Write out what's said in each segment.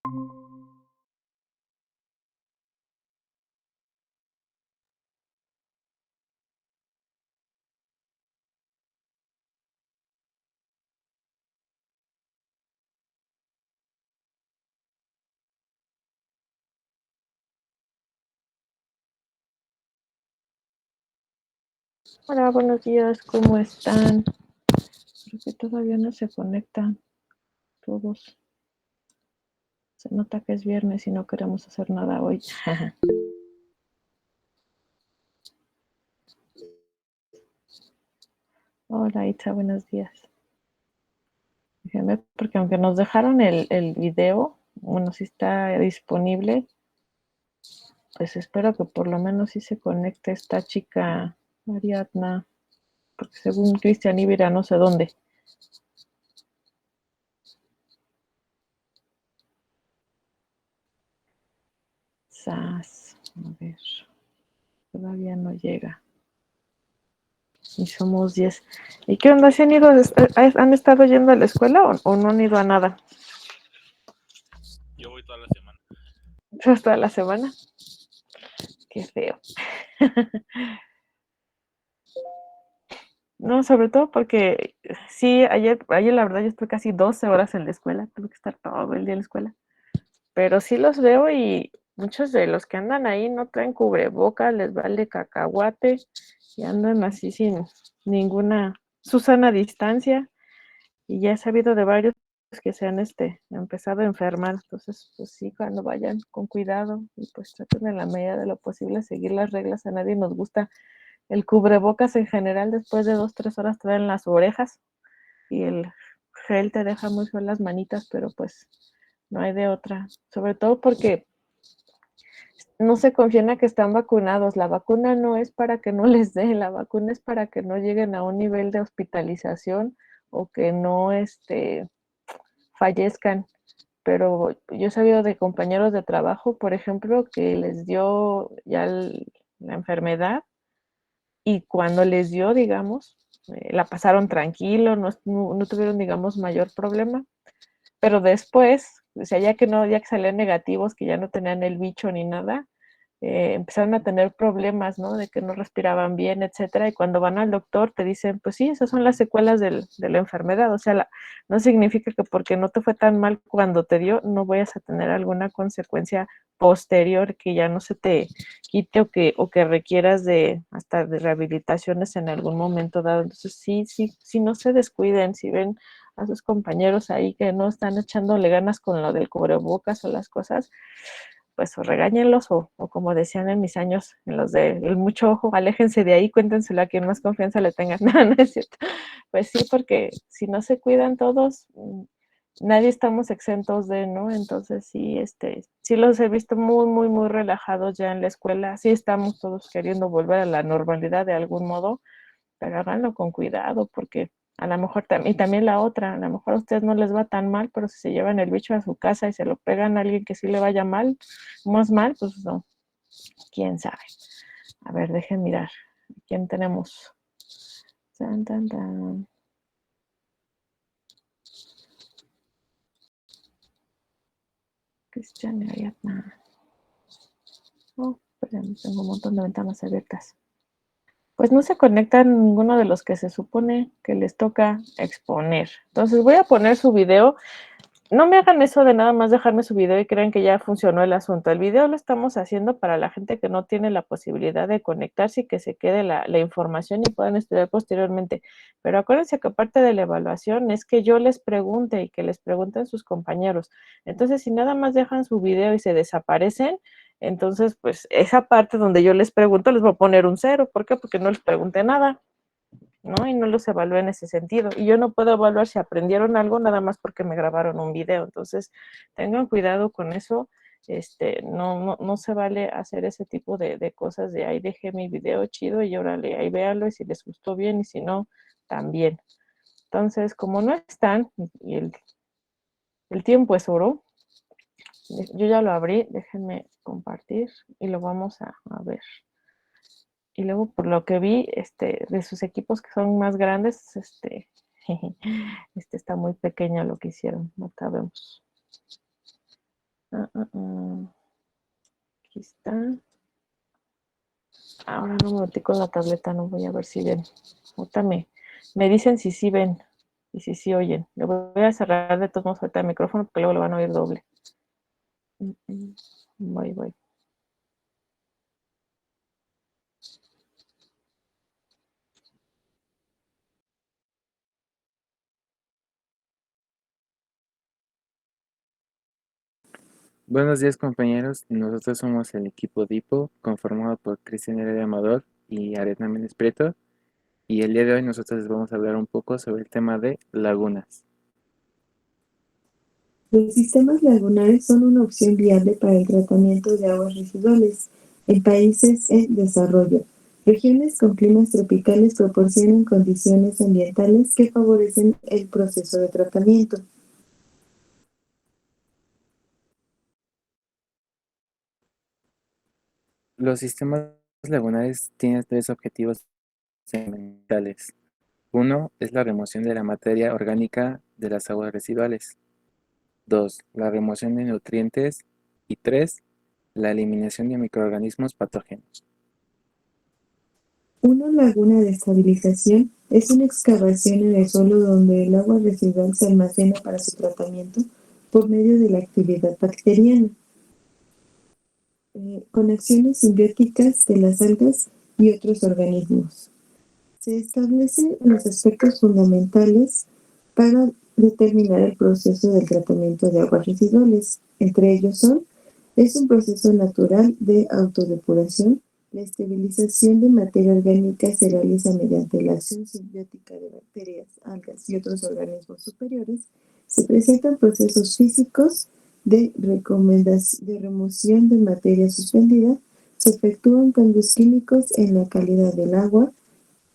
Hola, buenos días, ¿cómo están? Creo que todavía no se conectan todos. Se nota que es viernes y no queremos hacer nada hoy. Hola, Itza, buenos días. Déjenme, porque aunque nos dejaron el video, bueno, si está disponible, pues espero que por lo menos sí se conecte esta chica Ariadna, porque según Cristian Ibira no sé dónde. Sas, a ver, todavía no llega. Y somos 10. ¿Y qué onda? ¿Se han ido, han estado yendo a la escuela o no han ido a nada? Yo voy toda la semana. ¿Toda la semana? Qué feo. No, sobre todo porque sí, ayer la verdad yo estuve casi 12 horas en la escuela, tuve que estar todo el día en la escuela, pero sí los veo y muchos de los que andan ahí no traen cubrebocas, les vale cacahuate y andan así sin ninguna Susana distancia y ya he sabido de varios que se han empezado a enfermar, entonces pues sí, cuando vayan con cuidado y pues traten en la medida de lo posible seguir las reglas, a nadie nos gusta el cubrebocas en general, después de 2, 3 horas te dan las orejas y el gel te deja muy feo las manitas, pero pues no hay de otra. Sobre todo porque no se confían a que están vacunados. La vacuna no es para que no les dé, la vacuna es para que no lleguen a un nivel de hospitalización o que no fallezcan. Pero yo he sabido de compañeros de trabajo, por ejemplo, que les dio ya la enfermedad y cuando les dio, digamos, la pasaron tranquilo, no tuvieron, digamos, mayor problema, pero después, o sea, ya que salían negativos, que ya no tenían el bicho ni nada, empezaron a tener problemas, ¿no? De que no respiraban bien, etcétera, y cuando van al doctor te dicen, pues sí, esas son las secuelas de la enfermedad, o sea, no significa que porque no te fue tan mal cuando te dio, no vayas a tener alguna consecuencia posterior que ya no se te quite o que requieras hasta de rehabilitaciones en algún momento dado. Entonces, sí, no se descuiden, si ven a sus compañeros ahí que no están echándole ganas con lo del cubrebocas o las cosas, pues o regáñenlos o como decían en mis años, en los de el mucho ojo, aléjense de ahí, cuéntenselo a quien más confianza le tengan. No, no es cierto. Pues sí, porque si no se cuidan todos, nadie estamos exentos de, ¿no? Entonces sí, sí los he visto muy, muy, muy relajados ya en la escuela. Sí estamos todos queriendo volver a la normalidad de algún modo, pero háganlo con cuidado porque a lo mejor y también la otra, a lo mejor a ustedes no les va tan mal, pero si se llevan el bicho a su casa y se lo pegan a alguien que sí le vaya mal, más mal, pues no, quién sabe. A ver, dejen mirar. ¿Quién tenemos? Tan, tan, tan. Cristian Ariadna. Oh, perdón, tengo un montón de ventanas abiertas. Pues no se conectan ninguno de los que se supone que les toca exponer. Entonces voy a poner su video. No me hagan eso de nada más dejarme su video y crean que ya funcionó el asunto. El video lo estamos haciendo para la gente que no tiene la posibilidad de conectarse y que se quede la información y puedan estudiar posteriormente. Pero acuérdense que parte de la evaluación es que yo les pregunte y que les pregunten sus compañeros. Entonces, si nada más dejan su video y se desaparecen, entonces, pues esa parte donde yo les pregunto les voy a poner un 0. ¿Por qué? Porque no les pregunté nada, ¿no? Y no los evalúo en ese sentido. Y yo no puedo evaluar si aprendieron algo nada más porque me grabaron un video. Entonces, tengan cuidado con eso. No se vale hacer ese tipo de cosas de ahí dejé mi video chido y órale, ahí véanlo y si les gustó bien y si no, también. Entonces, como no están y el tiempo es oro, yo ya lo abrí, déjenme compartir y lo vamos a ver. Y luego por lo que vi, de sus equipos que son más grandes, está muy pequeño lo que hicieron, no sabemos. Aquí está. Ahora no me metí con la tableta, no voy a ver si ven. Ahorita me dicen si sí ven y si sí oyen. Le voy a cerrar de todos modos ahorita el micrófono porque luego lo van a oír doble. Voy, voy. Buenos días compañeros, nosotros somos el equipo DIPO conformado por Cristian Heredia Amador y Ariadna Méndez Prieto y el día de hoy nosotros les vamos a hablar un poco sobre el tema de lagunas. Los sistemas lagunares son una opción viable para el tratamiento de aguas residuales en países en desarrollo. Regiones con climas tropicales proporcionan condiciones ambientales que favorecen el proceso de tratamiento. Los sistemas lagunares tienen tres objetivos fundamentales. Uno es la remoción de la materia orgánica de las aguas residuales. Dos, la remoción de nutrientes. Y tres, la eliminación de microorganismos patógenos. Una laguna de estabilización es una excavación en el suelo donde el agua residual se almacena para su tratamiento por medio de la actividad bacteriana. Conexiones simbióticas de las algas y otros organismos. Se establecen los aspectos fundamentales para determinar el proceso del tratamiento de aguas residuales. Entre ellos son, es un proceso natural de autodepuración. La estabilización de materia orgánica se realiza mediante la acción simbiótica de bacterias, algas y otros organismos superiores. Se presentan procesos físicos de remoción de materia suspendida. Se efectúan cambios químicos en la calidad del agua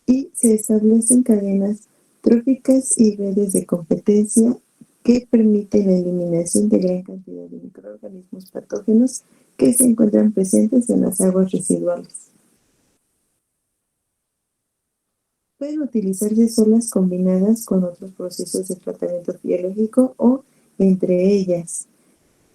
y se establecen cadenas tróficas y redes de competencia que permiten la eliminación de gran cantidad de microorganismos patógenos que se encuentran presentes en las aguas residuales. Pueden utilizarse solas combinadas con otros procesos de tratamiento biológico o entre ellas.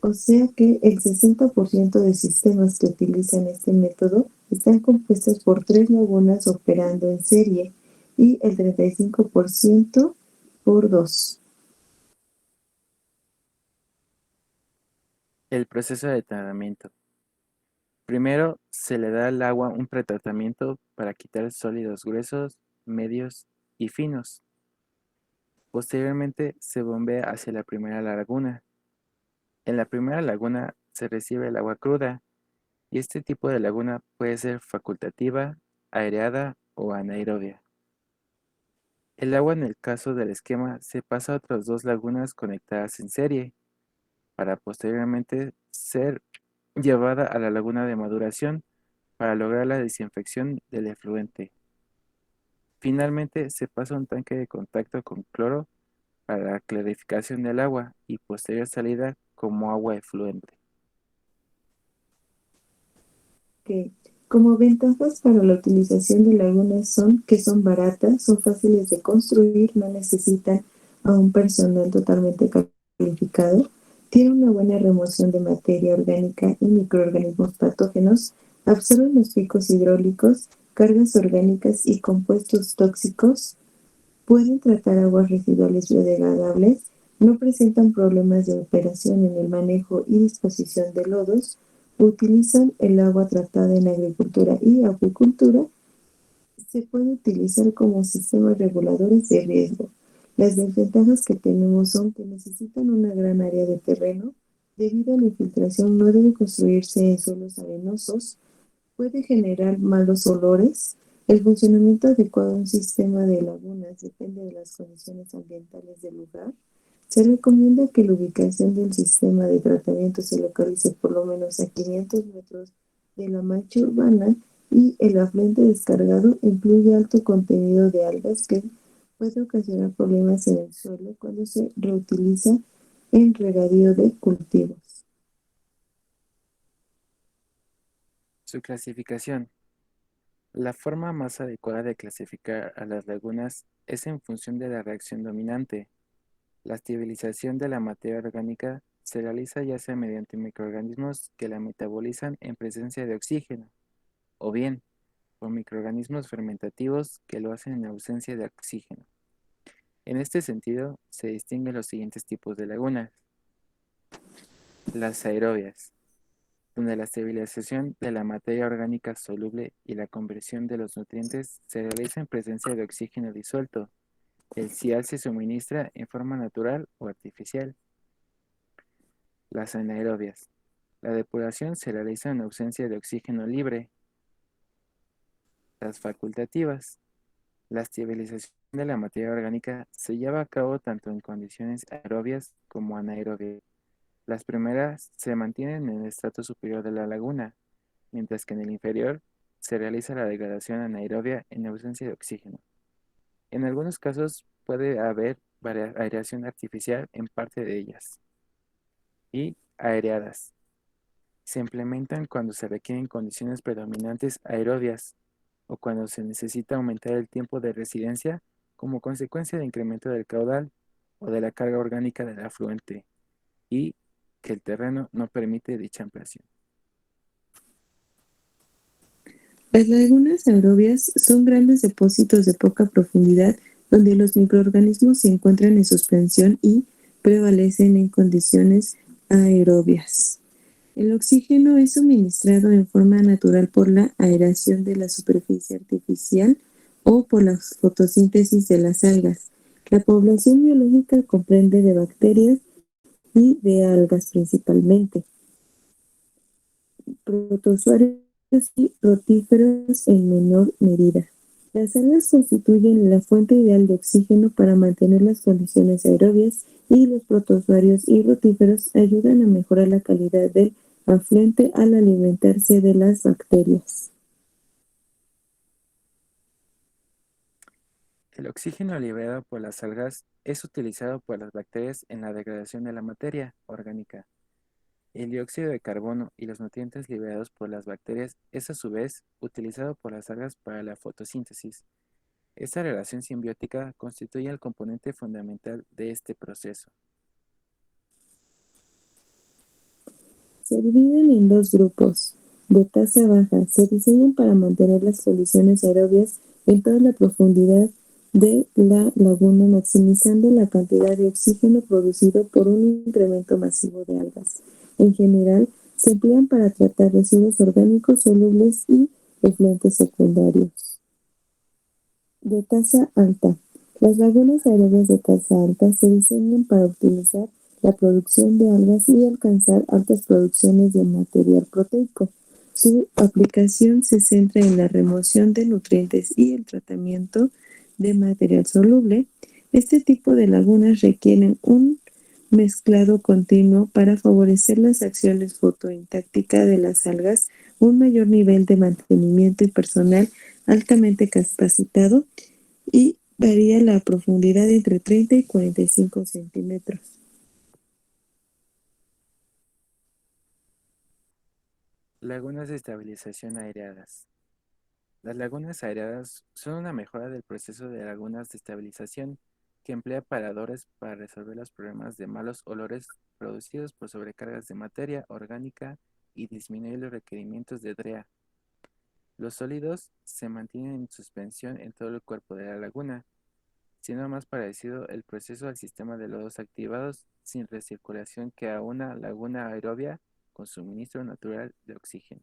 O sea que el 60% de sistemas que utilizan este método están compuestos por 3 lagunas operando en serie y el 35% por 2. El proceso de tratamiento. Primero se le da al agua un pretratamiento para quitar sólidos gruesos, medios y finos. Posteriormente se bombea hacia la primera laguna. En la primera laguna se recibe el agua cruda y este tipo de laguna puede ser facultativa, aireada o anaerobia. El agua en el caso del esquema se pasa a otras dos lagunas conectadas en serie para posteriormente ser llevada a la laguna de maduración para lograr la desinfección del efluente. Finalmente se pasa un tanque de contacto con cloro para la clarificación del agua y posterior salida como agua efluente. Que como ventajas para la utilización de lagunas son que son baratas, son fáciles de construir, no necesitan a un personal totalmente calificado, tienen una buena remoción de materia orgánica y microorganismos patógenos, absorben los picos hidráulicos, cargas orgánicas y compuestos tóxicos, pueden tratar aguas residuales biodegradables, no presentan problemas de operación en el manejo y disposición de lodos, utilizan el agua tratada en agricultura y acuicultura, se puede utilizar como sistemas reguladores de riesgo. Las desventajas que tenemos son que necesitan una gran área de terreno, debido a la infiltración no debe construirse en suelos arenosos, puede generar malos olores. El funcionamiento adecuado de un sistema de lagunas depende de las condiciones ambientales del lugar. Se recomienda que la ubicación del sistema de tratamiento se localice por lo menos a 500 metros de la mancha urbana y el afluente descargado incluye alto contenido de algas que puede ocasionar problemas en el suelo cuando se reutiliza en regadío de cultivos. Su clasificación. La forma más adecuada de clasificar a las lagunas es en función de la reacción dominante. La estabilización de la materia orgánica se realiza ya sea mediante microorganismos que la metabolizan en presencia de oxígeno, o bien por microorganismos fermentativos que lo hacen en ausencia de oxígeno. En este sentido, se distinguen los siguientes tipos de lagunas. Las aerobias, donde la estabilización de la materia orgánica soluble y la conversión de los nutrientes se realiza en presencia de oxígeno disuelto. El CIAL se suministra en forma natural o artificial. Las anaerobias. La depuración se realiza en ausencia de oxígeno libre. Las facultativas. La estabilización de la materia orgánica se lleva a cabo tanto en condiciones aerobias como anaerobias. Las primeras se mantienen en el estrato superior de la laguna, mientras que en el inferior se realiza la degradación anaerobia en ausencia de oxígeno. En algunos casos puede haber aireación artificial en parte de ellas. Y aereadas. Se implementan cuando se requieren condiciones predominantes aerobias o cuando se necesita aumentar el tiempo de residencia como consecuencia de incremento del caudal o de la carga orgánica del afluente y que el terreno no permite dicha ampliación. Las lagunas aerobias son grandes depósitos de poca profundidad donde los microorganismos se encuentran en suspensión y prevalecen en condiciones aerobias. El oxígeno es suministrado en forma natural por la aeración de la superficie artificial o por la fotosíntesis de las algas. La población biológica comprende de bacterias y de algas principalmente, protozoarios y rotíferos en menor medida. Las algas constituyen la fuente ideal de oxígeno para mantener las condiciones aerobias y los protozoarios y rotíferos ayudan a mejorar la calidad del afluente al alimentarse de las bacterias. El oxígeno liberado por las algas es utilizado por las bacterias en la degradación de la materia orgánica. El dióxido de carbono y los nutrientes liberados por las bacterias es a su vez utilizado por las algas para la fotosíntesis. Esta relación simbiótica constituye el componente fundamental de este proceso. Se dividen en dos grupos de tasa baja. Se diseñan para mantener las condiciones aerobias en toda la profundidad de la laguna, maximizando la cantidad de oxígeno producido por un incremento masivo de algas. En general, se emplean para tratar residuos orgánicos solubles y efluentes secundarios. De tasa alta. Las lagunas aerobias de tasa alta se diseñan para optimizar la producción de algas y alcanzar altas producciones de material proteico. Su aplicación se centra en la remoción de nutrientes y el tratamiento de material soluble. Este tipo de lagunas requieren un mezclado continuo para favorecer las acciones fotosintácticas de las algas, un mayor nivel de mantenimiento y personal altamente capacitado, y varía la profundidad entre 30 y 45 centímetros. Lagunas de estabilización aireadas. Las lagunas aireadas son una mejora del proceso de lagunas de estabilización que emplea paradores para resolver los problemas de malos olores producidos por sobrecargas de materia orgánica y disminuir los requerimientos de DREA. Los sólidos se mantienen en suspensión en todo el cuerpo de la laguna, siendo más parecido el proceso al sistema de lodos activados sin recirculación que a una laguna aerobia con suministro natural de oxígeno.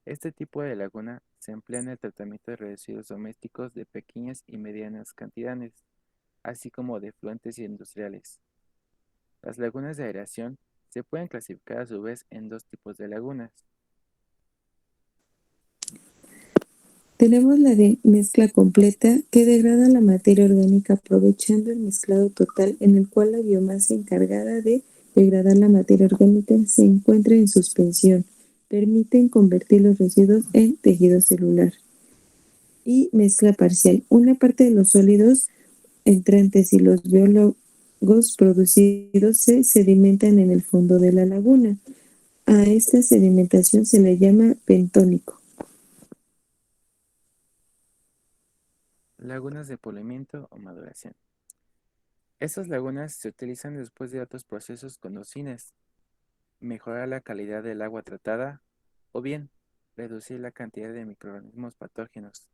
Este tipo de laguna se emplea en el tratamiento de residuos domésticos de pequeñas y medianas cantidades, así como de efluentes industriales. Las lagunas de aireación se pueden clasificar a su vez en dos tipos de lagunas. Tenemos la de mezcla completa, que degrada la materia orgánica aprovechando el mezclado total, en el cual la biomasa encargada de degradar la materia orgánica se encuentra en suspensión. Permiten convertir los residuos en tejido celular. Y mezcla parcial. Una parte de los sólidos entrantes y los biólogos producidos se sedimentan en el fondo de la laguna. A esta sedimentación se le llama bentónico. Lagunas de polimiento o maduración. Estas lagunas se utilizan después de otros procesos con los fines: mejorar la calidad del agua tratada o bien reducir la cantidad de microorganismos patógenos.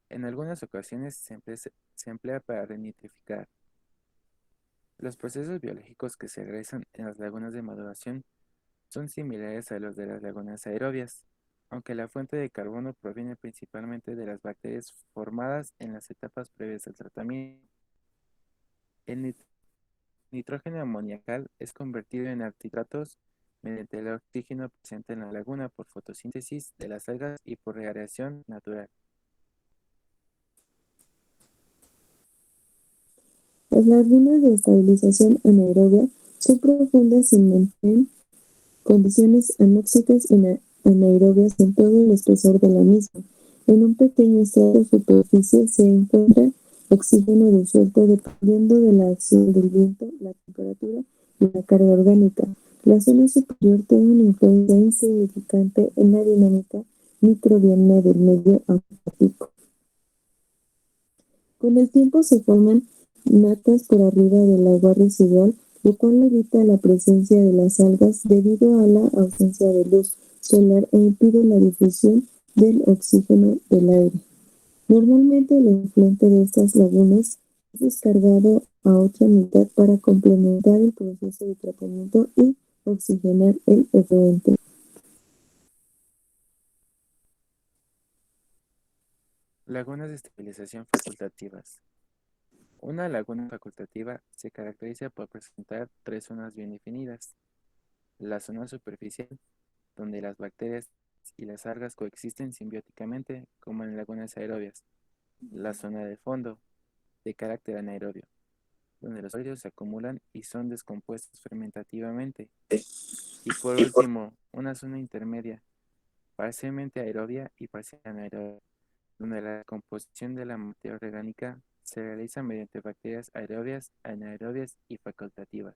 En algunas ocasiones se emplea para renitrificar. Los procesos biológicos que se realizan en las lagunas de maduración son similares a los de las lagunas aerobias, aunque la fuente de carbono proviene principalmente de las bacterias formadas en las etapas previas del tratamiento. El nitrógeno amoniacal es convertido en antitratos mediante el oxígeno presente en la laguna por fotosíntesis de las algas y por reacción natural. Las lagunas de estabilización anaerobia son profundas y mantienen condiciones anóxicas y anaerobias en todo el espesor de la misma. En un pequeño estrato superficie se encuentra oxígeno disuelto dependiendo de la acción del viento, la temperatura y la carga orgánica. La zona superior tiene una influencia insignificante en la dinámica microbiana del medio acuático. Con el tiempo se forman natas por arriba del agua residual, lo cual evita la presencia de las algas debido a la ausencia de luz solar e impide la difusión del oxígeno del aire. Normalmente el efluente de estas lagunas es descargado a otra mitad para complementar el proceso de tratamiento y oxigenar el efluente. Lagunas de estabilización facultativas. Una laguna facultativa se caracteriza por presentar tres zonas bien definidas: la zona superficial, donde las bacterias y las algas coexisten simbióticamente, como en lagunas aerobias; la zona de fondo, de carácter anaerobio, donde los sólidos se acumulan y son descompuestos fermentativamente; y por último, una zona intermedia, parcialmente aerobia y parcialmente anaerobia, donde la composición de la materia orgánica se realiza mediante bacterias aerobias, anaerobias y facultativas.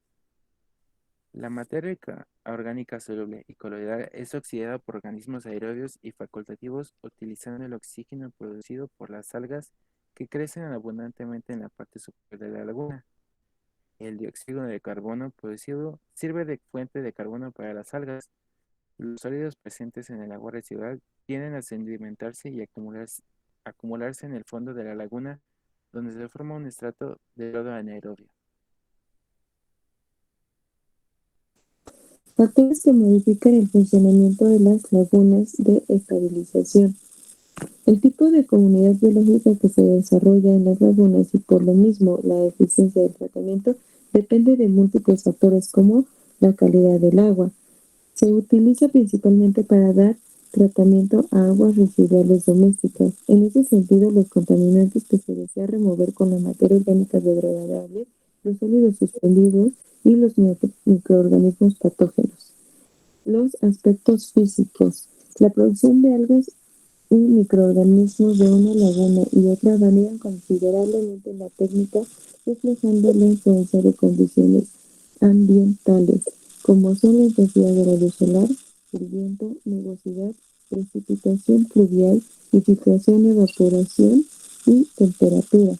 La materia orgánica soluble y coloidal es oxidada por organismos aerobios y facultativos utilizando el oxígeno producido por las algas que crecen abundantemente en la parte superior de la laguna. El dióxido de carbono producido sirve de fuente de carbono para las algas. Los sólidos presentes en el agua residual tienden a sedimentarse y acumularse en el fondo de la laguna, donde se forma un estrato de lodo anaerobio. Factores que modifican el funcionamiento de las lagunas de estabilización. El tipo de comunidad biológica que se desarrolla en las lagunas y por lo mismo la eficiencia del tratamiento depende de múltiples factores como la calidad del agua. Se utiliza principalmente para dar tratamiento a aguas residuales domésticas. En ese sentido, los contaminantes que se desea remover con la materia orgánica degradable, los sólidos suspendidos y los microorganismos patógenos. Los aspectos físicos. La producción de algas y microorganismos de una laguna y otra varían considerablemente en la técnica, reflejando la influencia de condiciones ambientales, como son la intensidad de la luz solar, el viento, nubosidad, precipitación pluvial, infiltración, evaporación y temperatura.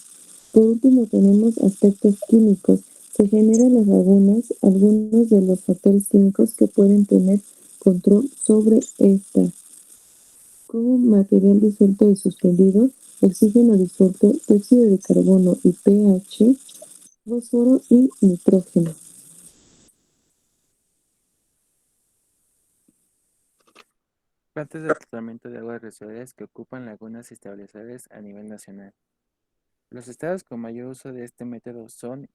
Por último, tenemos aspectos químicos. Se generan en las lagunas algunos de los factores químicos que pueden tener control sobre esta, como material disuelto y suspendido, oxígeno disuelto, dióxido de carbono y pH, fósforo y nitrógeno. Plantas de tratamiento de aguas residuales que ocupan lagunas estabilizadas a nivel nacional. Los estados con mayor uso de este método son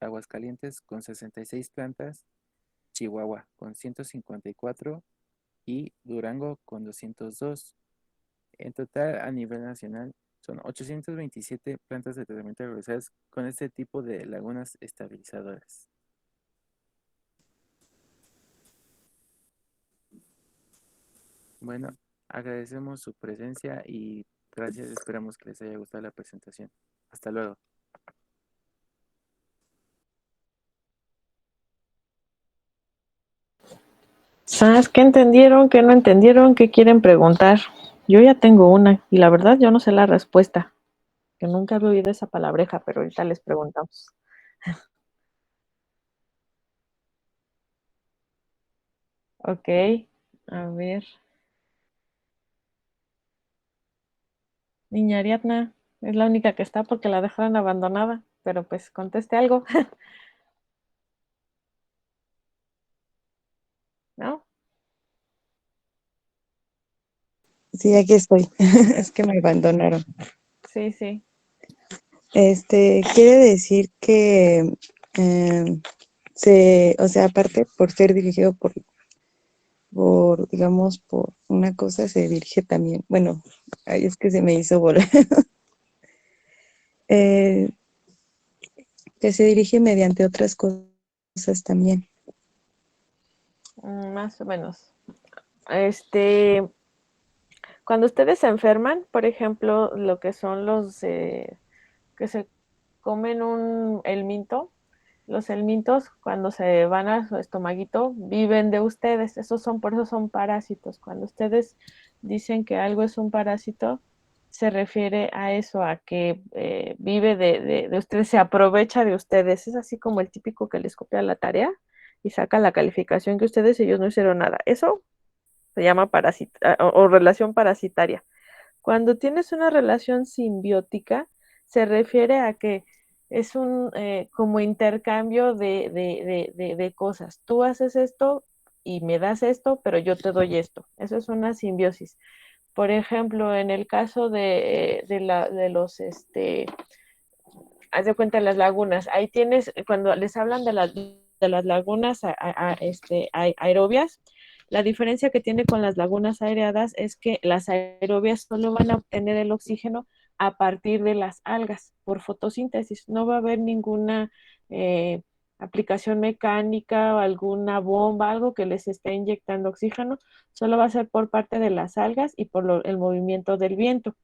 Aguascalientes con 66 plantas, Chihuahua con 154 y Durango con 202. En total, a nivel nacional, son 827 plantas de tratamiento realizadas con este tipo de lagunas estabilizadoras. Bueno, agradecemos su presencia y gracias. Esperamos que les haya gustado la presentación. Hasta luego. ¿Sabes qué entendieron? ¿Qué no entendieron? ¿Qué quieren preguntar? Yo ya tengo una y la verdad yo no sé la respuesta, que nunca había oído esa palabreja, pero ahorita les preguntamos. Ok, a ver. Niña Ariadna, es la única que está porque la dejaron abandonada, pero pues conteste algo, ¿no? Sí, aquí estoy. Es que me abandonaron. Sí, sí. Quiere decir que o sea, aparte por ser dirigido digamos, por una cosa, se dirige también. Bueno, ay, es que se me hizo bola. Eh, que se dirige mediante otras cosas también. Más o menos. Este, cuando ustedes se enferman, por ejemplo, lo que son los que se comen el minto, los helmintos cuando se van a su estomaguito viven de ustedes, por eso son parásitos. Cuando ustedes dicen que algo es un parásito, se refiere a eso, a que vive de ustedes, se aprovecha de ustedes. Es así como el típico que les copia la tarea y saca la calificación que ustedes ellos no hicieron nada. Eso se llama parasita o relación parasitaria. Cuando tienes una relación simbiótica, se refiere a que es un como intercambio de cosas. Tú haces esto y me das esto, pero yo te doy esto. Eso es una simbiosis. Por ejemplo, en el caso de los, haz de cuenta las lagunas, ahí tienes, cuando les hablan de las lagunas aerobias, la diferencia que tiene con las lagunas aireadas es que las aerobias solo van a obtener el oxígeno a partir de las algas por fotosíntesis. No va a haber ninguna eh, aplicación mecánica o alguna bomba, algo que les esté inyectando oxígeno, solo va a ser por parte de las algas y por el movimiento del viento.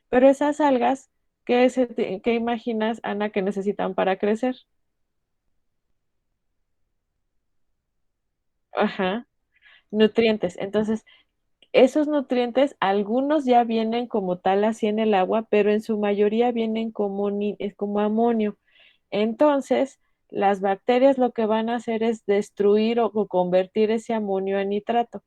Pero esas algas, ¿qué imaginas, Ana, que necesitan para crecer? Ajá, nutrientes. Entonces, esos nutrientes, algunos ya vienen como tal así en el agua, pero en su mayoría vienen como amonio. Entonces, las bacterias lo que van a hacer es destruir o convertir ese amonio en nitrato.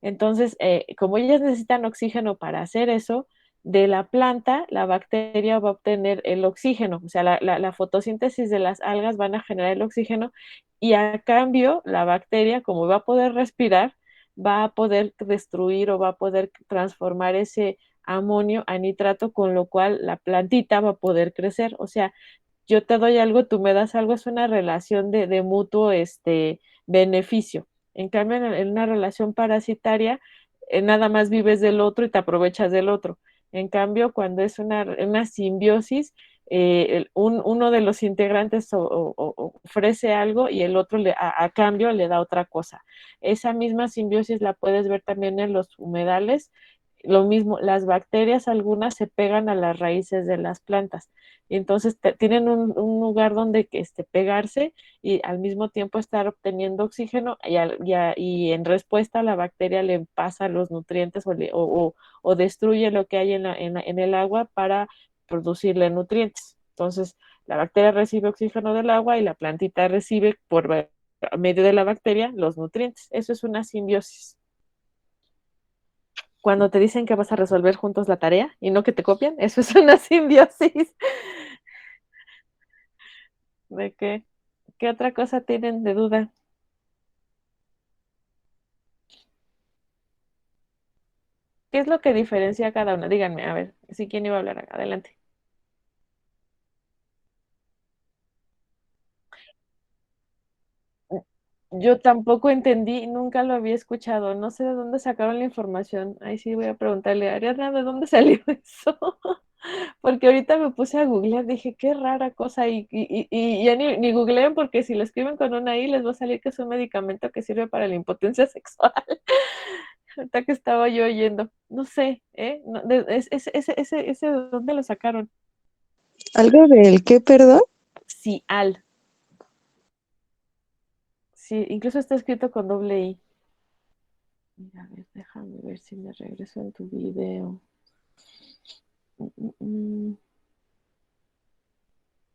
Entonces, como ellas necesitan oxígeno para hacer eso, de la planta, la bacteria va a obtener el oxígeno, o sea, la fotosíntesis de las algas van a generar el oxígeno y a cambio la bacteria, como va a poder respirar, va a poder destruir o va a poder transformar ese amonio a nitrato, con lo cual la plantita va a poder crecer. O sea, yo te doy algo, tú me das algo, es una relación de mutuo beneficio. En cambio, en una relación parasitaria, nada más vives del otro y te aprovechas del otro. En cambio, cuando es una simbiosis, uno de los integrantes ofrece algo y el otro a cambio le da otra cosa. Esa misma simbiosis la puedes ver también en los humedales. Lo mismo, las bacterias algunas se pegan a las raíces de las plantas y entonces tienen un lugar donde pegarse y al mismo tiempo estar obteniendo oxígeno y en respuesta la bacteria le pasa los nutrientes o destruye lo que hay en el agua para producirle nutrientes. Entonces la bacteria recibe oxígeno del agua y la plantita recibe por medio de la bacteria los nutrientes. Eso es una simbiosis. Cuando te dicen que vas a resolver juntos la tarea y no que te copian, eso es una simbiosis. ¿De qué? ¿Qué otra cosa tienen de duda? ¿Qué es lo que diferencia a cada una? Díganme, a ver, si quién iba a hablar, adelante. Yo tampoco entendí, nunca lo había escuchado, no sé de dónde sacaron la información. Ahí sí voy a preguntarle, Ariadna, ¿de dónde salió eso? Porque ahorita me puse a googlear, dije, qué rara cosa, y ya ni googleen porque si lo escriben con una I les va a salir que es un medicamento que sirve para la impotencia sexual. Ahorita que estaba yo oyendo, no sé, ¿eh? No, ese, ¿de dónde lo sacaron? ¿Algo del qué, perdón? Cial. Sí, incluso está escrito con doble I. Mira, a ver, déjame ver si me regreso en tu video. Mm, mm, mm.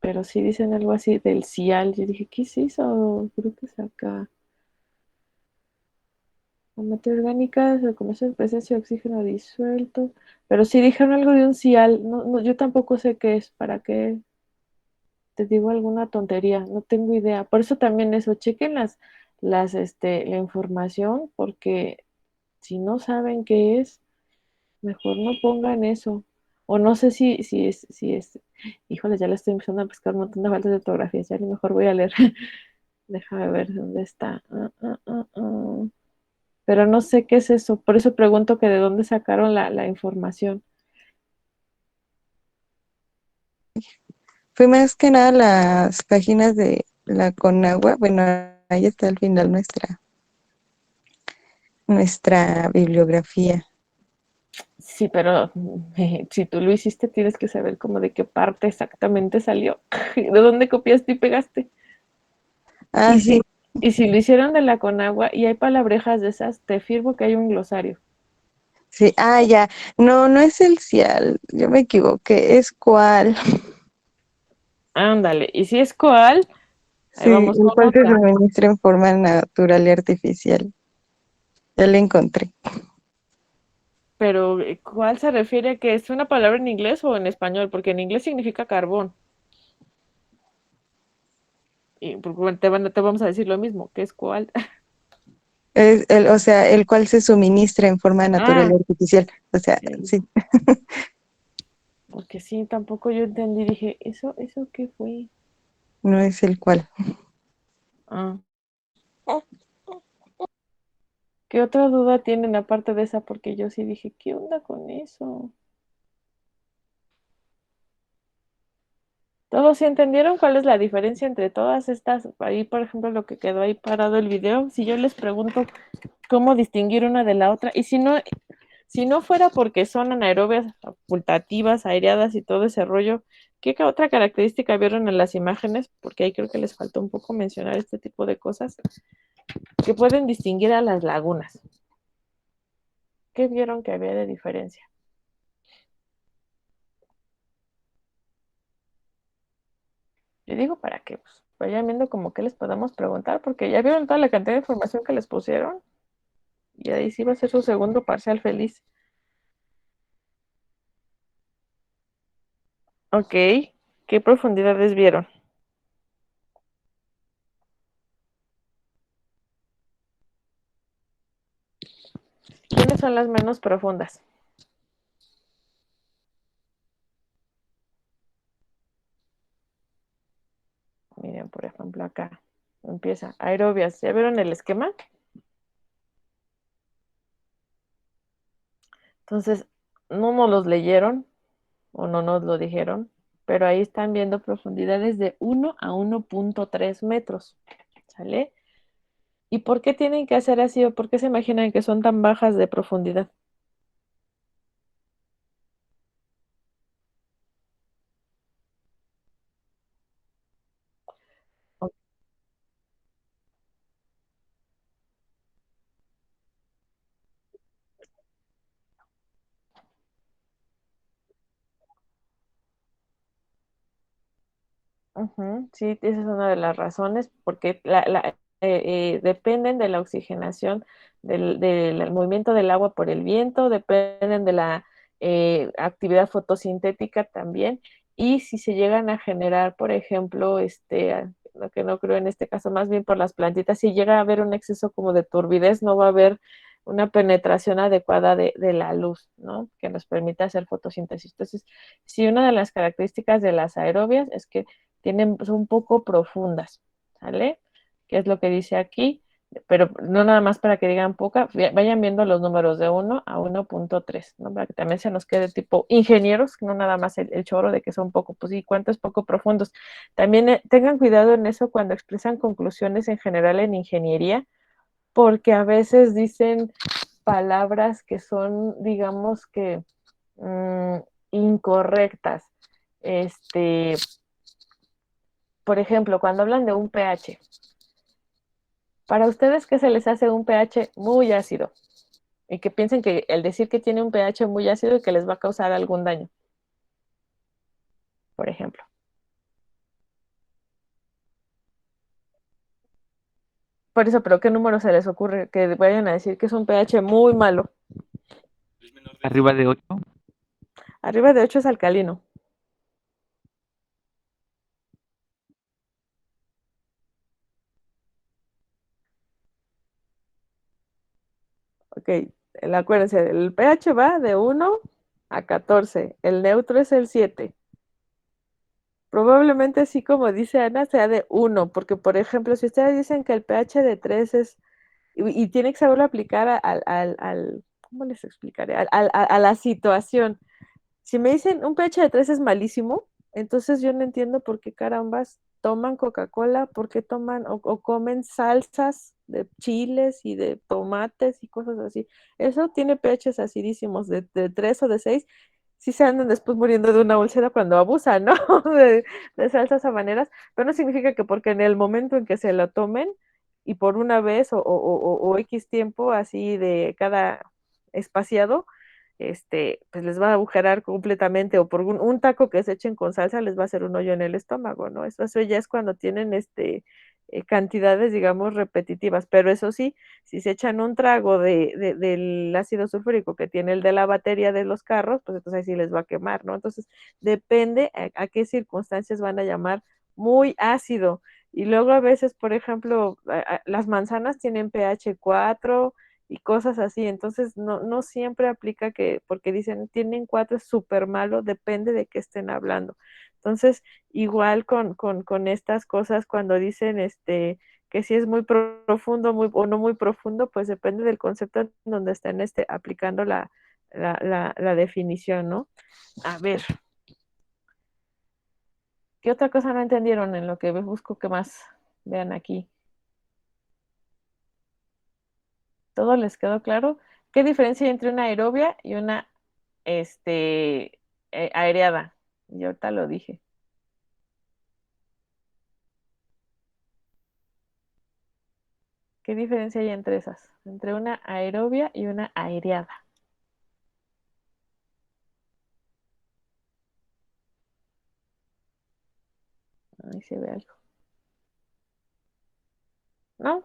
pero sí dicen algo así del cial. Yo dije, ¿qué es eso? Creo que es acá. La materia orgánica se conoce en presencia de oxígeno disuelto. Pero sí dijeron algo de un cial. No, no, yo tampoco sé qué es. ¿Para qué te digo alguna tontería? No tengo idea. Por eso también eso, chequen la información, porque si no saben qué es, mejor no pongan eso. O no sé si es, híjole, ya le estoy empezando a pescar un montón de faltas de ortografía, ya a lo mejor voy a leer. Déjame ver dónde está. Pero no sé qué es eso, por eso pregunto que de dónde sacaron la información. Fue más que nada las páginas de la Conagua. Bueno, ahí está al final nuestra bibliografía. Sí, pero si tú lo hiciste, tienes que saber como de qué parte exactamente salió, de dónde copiaste y pegaste. Ah, Y sí, si lo hicieron de la Conagua y hay palabrejas de esas, te firmo que hay un glosario. sí. Ah, ya. No, no es el cial. Yo me equivoqué. Es cuál. Ándale, y si es coal, ahí Sí, vamos el con cual se otra. suministra en forma natural y artificial. Ya la encontré. Pero ¿cuál se refiere a que es una palabra en inglés o en español? Porque en inglés significa carbón. Y porque te vamos a decir lo mismo, que es cuál. O sea, el cual se suministra en forma natural Ah, y artificial. O sea, el, sí, porque sí, tampoco yo entendí, dije, ¿eso qué fue? no es el cual. Ah, ¿qué otra duda tienen aparte de esa? Porque yo sí dije, ¿qué onda con eso? ¿Todos sí entendieron cuál es la diferencia entre todas estas? Ahí, por ejemplo, lo que quedó ahí parado el video, si yo les pregunto cómo distinguir una de la otra, y si no fuera porque son anaerobias facultativas, aireadas y todo ese rollo, ¿qué otra característica vieron en las imágenes? Porque ahí creo que les faltó un poco mencionar este tipo de cosas que pueden distinguir a las lagunas. ¿Qué vieron que había de diferencia? Yo digo para que pues, vayan viendo como que les podamos preguntar, porque ya vieron toda la cantidad de información que les pusieron y ahí sí va a ser su segundo parcial feliz. Ok, ¿qué profundidades vieron? ¿Quiénes son las menos profundas? Miren, por ejemplo, acá empieza aerobias. ¿Ya vieron el esquema? Entonces, no nos los leyeron o no nos lo dijeron, pero ahí están viendo profundidades de 1 a 1.3 metros. ¿Sale? ¿Y por qué tienen que hacer así o por qué se imaginan que son tan bajas de profundidad? Ujú, sí, esa es una de las razones, porque dependen de la oxigenación, del movimiento del agua por el viento, dependen de la actividad fotosintética también, y si se llegan a generar, por ejemplo, lo que no creo en este caso, más bien por las plantitas, si llega a haber un exceso como de turbidez, no va a haber una penetración adecuada de la luz, ¿no? Que nos permita hacer fotosíntesis. Entonces, sí, una de las características de las aerobias es que son poco profundas, ¿sale? ¿Qué es lo que dice aquí? Pero no nada más para que digan poca, vayan viendo los números de 1 a 1.3, ¿no? Para que también se nos quede tipo ingenieros, no nada más el choro de que son poco, pues sí, ¿cuántos poco profundos? También tengan cuidado en eso cuando expresan conclusiones en general en ingeniería, porque a veces dicen palabras que son, digamos que, mmm, incorrectas. Este, por ejemplo, cuando hablan de un pH, para ustedes, ¿qué se les hace un pH muy ácido? Y que piensen que el decir que tiene un pH muy ácido y que les va a causar algún daño, por ejemplo. Por eso, pero ¿qué número se les ocurre que vayan a decir que es un pH muy malo? Arriba de 8. Arriba de 8 es alcalino. Ok, acuérdense, el pH va de 1 a 14, el neutro es el 7. Probablemente sí, como dice Ana, sea de 1, porque por ejemplo, si ustedes dicen que el pH de 3 es, y tiene que saberlo aplicar ¿cómo les explicaré? A la situación. Si me dicen un pH de 3 es malísimo, entonces yo no entiendo por qué carambas toman Coca-Cola, por qué toman o comen salsas de chiles y de tomates y cosas así. Eso tiene pHs acidísimos de 3 o de 6. Sí se andan después muriendo de una úlcera cuando abusan, ¿no? De salsas habaneras, pero no significa que porque en el momento en que se lo tomen y por una vez o X tiempo así de cada espaciado, pues les va a agujerar completamente, o por un taco que se echen con salsa les va a hacer un hoyo en el estómago, ¿no? Eso ya es cuando tienen cantidades, digamos, repetitivas, pero eso sí, si se echan un trago del ácido sulfúrico que tiene el de la batería de los carros, pues entonces ahí sí les va a quemar, ¿no? Entonces, depende a qué circunstancias van a llamar muy ácido. Y luego a veces, por ejemplo, las manzanas tienen pH 4 y cosas así. Entonces, no siempre aplica que, porque dicen tienen 4 es súper malo, depende de qué estén hablando. Entonces, igual con estas cosas, cuando dicen que si es muy profundo o no muy profundo, pues depende del concepto en donde estén aplicando la definición, ¿no? A ver, ¿qué otra cosa no entendieron en lo que busco que más vean aquí? ¿Todo les quedó claro? ¿Qué diferencia hay entre una aerobia y una aereada? Y ahorita lo dije. ¿Qué diferencia hay entre esas? Entre una aerobia y una aereada. Ahí se ve algo. ¿No?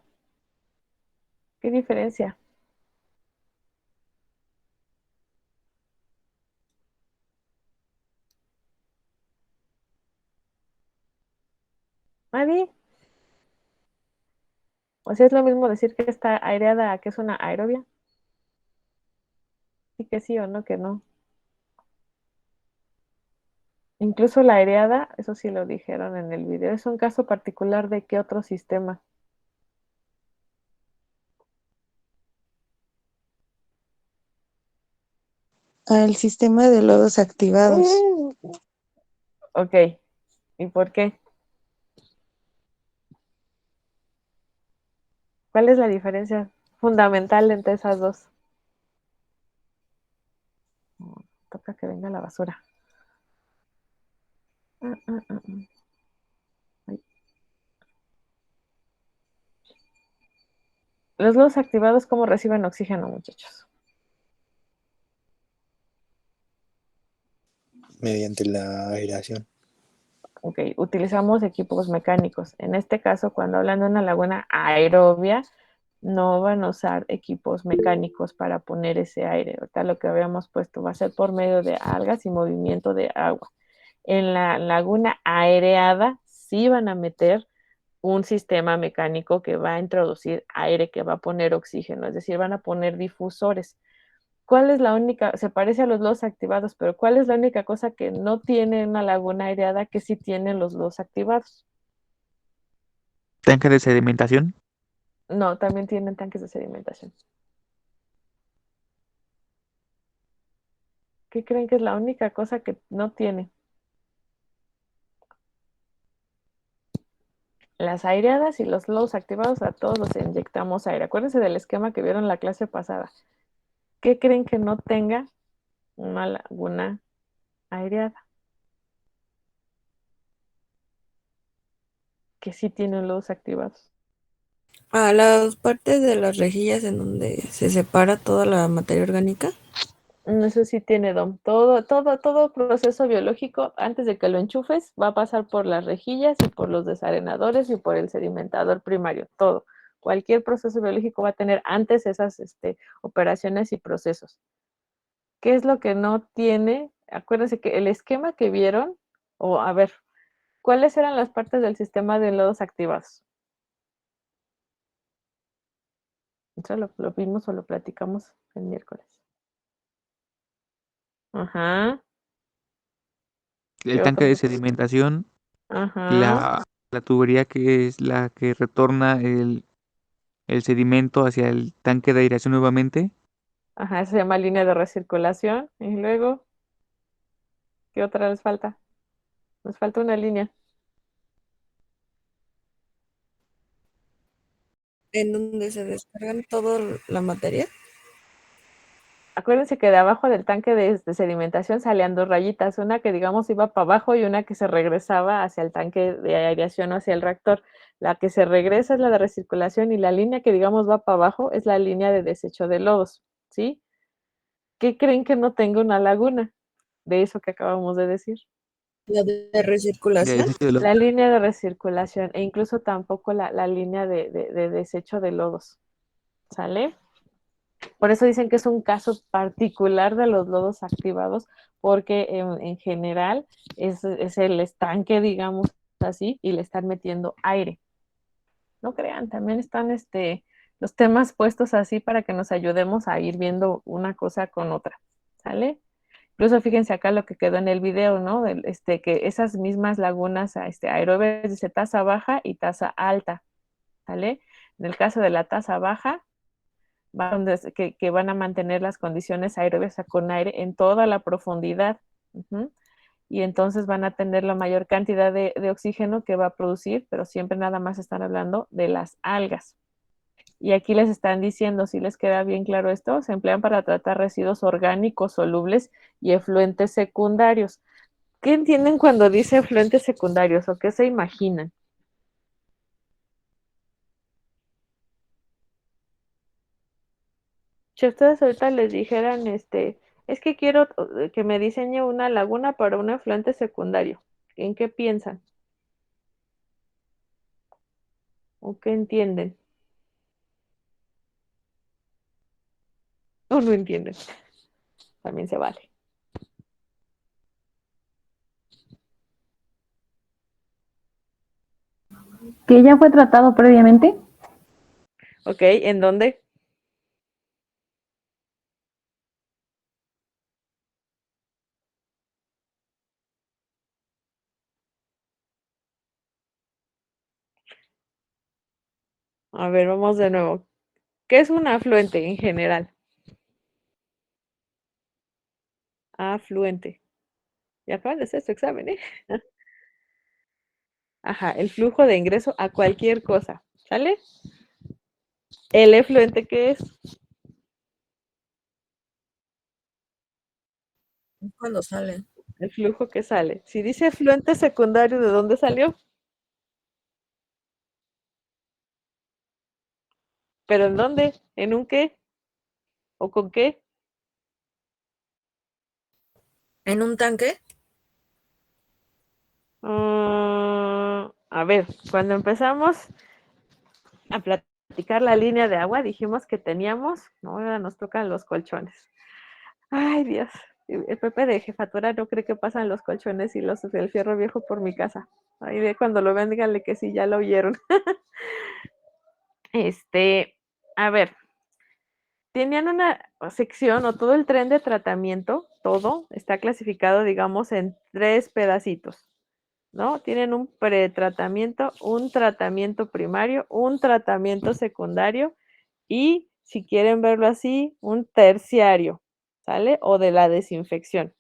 ¿Qué diferencia? ¿Nadie? O sea, es lo mismo decir que está aireada a que es una aerobia. Sí que sí o no que no. Incluso la aireada, eso sí lo dijeron en el video, es un caso particular de qué otro sistema. Al sistema de lodos activados. Ok. ¿Y por qué? ¿Cuál es la diferencia fundamental entre esas dos? Toca que venga la basura. Ay. Los lodos activados, ¿cómo reciben oxígeno, muchachos? Mediante la aireación. Ok, utilizamos equipos mecánicos. En este caso, cuando hablan de una laguna aerobia, no van a usar equipos mecánicos para poner ese aire. Ahorita lo que habíamos puesto va a ser por medio de algas y movimiento de agua. En la laguna aereada sí van a meter un sistema mecánico que va a introducir aire, que va a poner oxígeno, es decir, van a poner difusores. ¿Cuál es la única, se parece a los lodos activados, pero cuál es la única cosa que no tiene una laguna aireada que sí tienen los lodos activados? Tanque de sedimentación. No, también tienen tanques de sedimentación. ¿Qué creen que es la única cosa que no tiene? Las aireadas y los lodos activados a todos los inyectamos aire. Acuérdense del esquema que vieron en la clase pasada. ¿Qué creen que no tenga una laguna aireada? Que sí tiene lodos activados. A las partes de las rejillas en donde se separa toda la materia orgánica. Eso sí tiene DOM. Todo proceso biológico, antes de que lo enchufes, va a pasar por las rejillas y por los desarenadores y por el sedimentador primario. Todo. Cualquier proceso biológico va a tener antes esas operaciones y procesos. ¿Qué es lo que no tiene? Acuérdense que el esquema que vieron, o a ver, ¿cuáles eran las partes del sistema de nodos activados? Eso lo vimos o lo platicamos el miércoles. Ajá. El ¿Qué tanque de otro? sedimentación, Ajá. la tubería que es la que retorna el sedimento hacia el tanque de aireación nuevamente. Ajá, eso se llama línea de recirculación. Y luego, ¿qué otra les falta? Nos falta una línea. En donde se descargan toda la materia. Acuérdense que de abajo del tanque de sedimentación salían dos rayitas, una que digamos iba para abajo y una que se regresaba hacia el tanque de aireación o hacia el reactor. La que se regresa es la de recirculación y la línea que digamos va para abajo es la línea de desecho de lodos, ¿sí? ¿Qué creen que no tenga una laguna de eso que acabamos de decir? La de De recirculación. desecho de lodo. La línea de recirculación e incluso tampoco la línea de desecho de lodos, ¿sale? Por eso dicen que es un caso particular de los lodos activados, porque en general es el estanque, digamos así, y le están metiendo aire. No crean, también están los temas puestos así para que nos ayudemos a ir viendo una cosa con otra, ¿sale? Incluso fíjense acá lo que quedó en el video, ¿no? Que esas mismas lagunas aerobias dice tasa baja y tasa alta, ¿sale? En el caso de la tasa baja, que van a mantener las condiciones aerobias con aire en toda la profundidad. Y entonces van a tener la mayor cantidad de oxígeno que va a producir, pero siempre nada más están hablando de las algas. Y aquí les están diciendo, si les queda bien claro esto, se emplean para tratar residuos orgánicos solubles y efluentes secundarios. ¿Qué entienden cuando dice efluentes secundarios o qué se imaginan? Si ustedes ahorita les dijeran, es que quiero que me diseñe una laguna para un efluente secundario, ¿en qué piensan? ¿O qué entienden? O no entienden. También se vale. Que ya fue tratado previamente. ¿Ok? ¿En dónde? A ver, vamos de nuevo. ¿Qué es un afluente en general? Afluente. Ya acaban de hacer su examen, ¿eh? Ajá, el flujo de ingreso a cualquier cosa, ¿sale? ¿El efluente qué es? Cuando sale. El flujo que sale. Si dice efluente secundario, ¿de dónde salió? ¿Pero en dónde? ¿En un qué? ¿O con qué? ¿En un tanque? A ver, cuando empezamos a platicar la línea de agua, dijimos que teníamos, no, ahora nos tocan los colchones. Ay, Dios. El Pepe de jefatura no cree que pasan los colchones y el fierro viejo por mi casa. Ahí de cuando lo vean, díganle que sí, ya lo oyeron. A ver, tenían una sección o todo el tren de tratamiento, todo está clasificado, digamos, en 3 pedacitos, ¿no? Tienen un pretratamiento, un tratamiento primario, un tratamiento secundario y, si quieren verlo así, un terciario, ¿sale? O de la desinfección,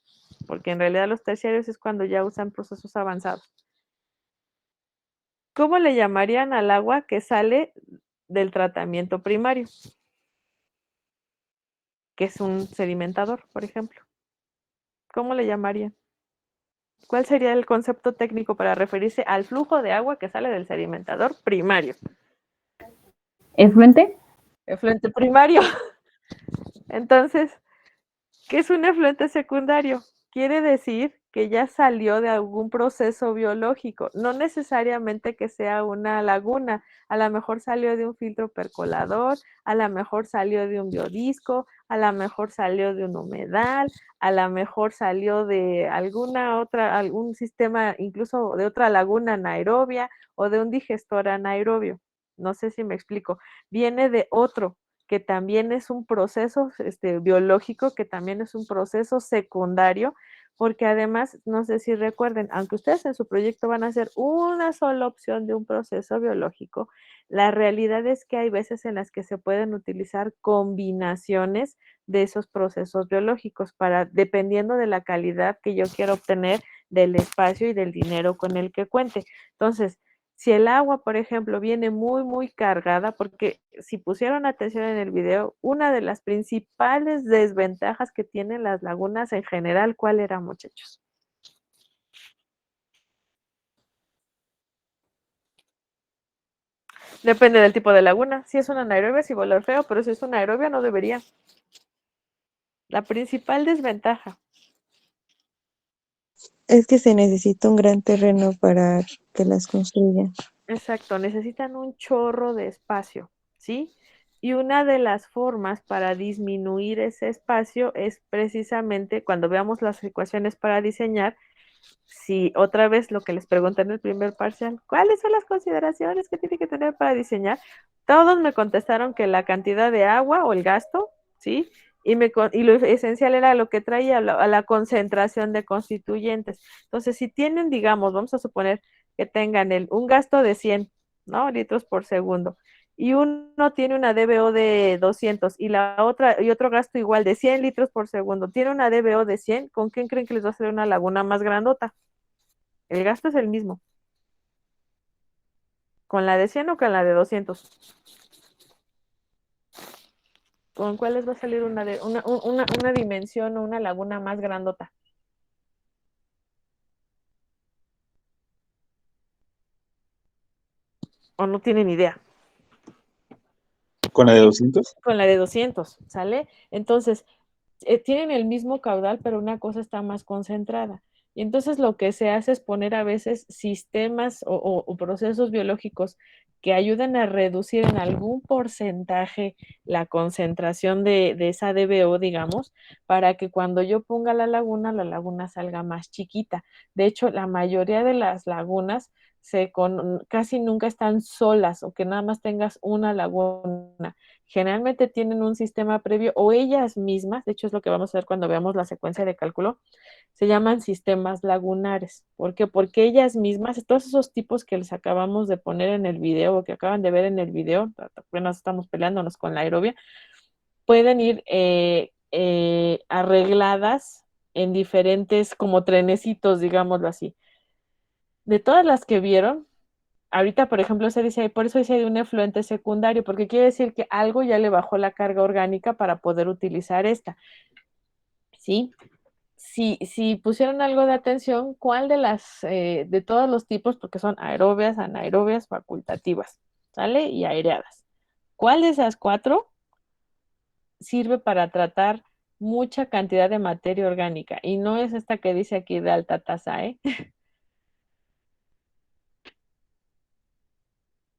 porque en realidad los terciarios es cuando ya usan procesos avanzados. ¿Cómo le llamarían al agua que sale del tratamiento primario? Que es un sedimentador, por ejemplo. ¿Cómo le llamarían? ¿Cuál sería el concepto técnico para referirse al flujo de agua que sale del sedimentador primario? ¿Efluente? Efluente primario. Entonces, ¿qué es un efluente secundario? Quiere decir que ya salió de algún proceso biológico, no necesariamente que sea una laguna, a lo mejor salió de un filtro percolador, a lo mejor salió de un biodisco, a lo mejor salió de un humedal, a lo mejor salió de alguna otra, algún sistema, incluso de otra laguna anaerobia o de un digestor anaerobio. No sé si me explico. Viene de otro, que también es un proceso biológico, que también es un proceso secundario, porque además, no sé si recuerden, aunque ustedes en su proyecto van a hacer una sola opción de un proceso biológico, la realidad es que hay veces en las que se pueden utilizar combinaciones de esos procesos biológicos para, dependiendo de la calidad que yo quiero obtener del espacio y del dinero con el que cuente. Entonces, si el agua, por ejemplo, viene muy, muy cargada, porque si pusieron atención en el video, una de las principales desventajas que tienen las lagunas en general, ¿cuál era, muchachos? Depende del tipo de laguna. Si es una anaerobia, sí va a oler feo, pero si es una aerobia, no debería. La principal desventaja. Es que se necesita un gran terreno para que las construyan. Exacto, necesitan un chorro de espacio, ¿sí? Y una de las formas para disminuir ese espacio es precisamente cuando veamos las ecuaciones para diseñar, si otra vez lo que les pregunté en el primer parcial, ¿cuáles son las consideraciones que tiene que tener para diseñar? Todos me contestaron que la cantidad de agua o el gasto, ¿sí? Y lo esencial era lo que traía a la concentración de constituyentes. Entonces, si tienen, digamos, vamos a suponer que tengan un gasto de 100, ¿no? litros por segundo, y uno tiene una DBO de 200 y la otra y otro gasto igual de 100 litros por segundo, tiene una DBO de 100, ¿con quién creen que les va a hacer una laguna más grandota? El gasto es el mismo. ¿Con la de 100 o con la de 200? ¿Con cuál les va a salir una dimensión o una laguna más grandota? ¿O no tienen idea? ¿Con la de 200? Con la de 200, ¿sale? Entonces, tienen el mismo caudal, pero una cosa está más concentrada. Y entonces lo que se hace es poner a veces sistemas o procesos biológicos que ayudan a reducir en algún porcentaje la concentración de esa DBO, digamos, para que cuando yo ponga la laguna salga más chiquita. De hecho, la mayoría de las lagunas casi nunca están solas o que nada más tengas una laguna. Generalmente tienen un sistema previo o ellas mismas, de hecho es lo que vamos a ver cuando veamos la secuencia de cálculo, se llaman sistemas lagunares. ¿Por qué? Porque ellas mismas, todos esos tipos que les acabamos de poner en el video o que acaban de ver en el video, apenas estamos peleándonos con la aerobia, pueden ir arregladas en diferentes como trenecitos, digámoslo así. De todas las que vieron, ahorita, por ejemplo, se dice, por eso dice de un efluente secundario, porque quiere decir que algo ya le bajó la carga orgánica para poder utilizar esta, ¿sí? Si pusieron algo de atención, ¿cuál de todos los tipos, porque son aerobias, anaerobias, facultativas, ¿sale? Y aereadas. ¿Cuál de esas cuatro sirve para tratar mucha cantidad de materia orgánica? Y no es esta que dice aquí de alta tasa, ¿eh?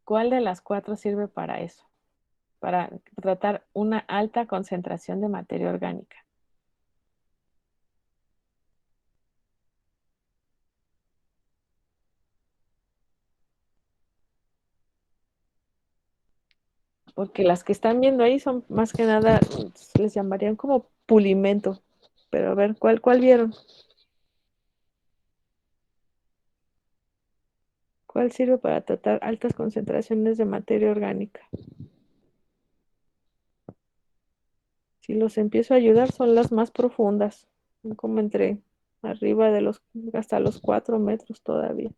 ¿Cuál de las cuatro sirve para eso? Para tratar una alta concentración de materia orgánica. Porque las que están viendo ahí son más que nada, les llamarían como pulimento. Pero a ver, ¿cuál vieron? ¿Cuál sirve para tratar altas concentraciones de materia orgánica? Si los empiezo a ayudar, son las más profundas, como entre arriba de hasta los 4 metros todavía.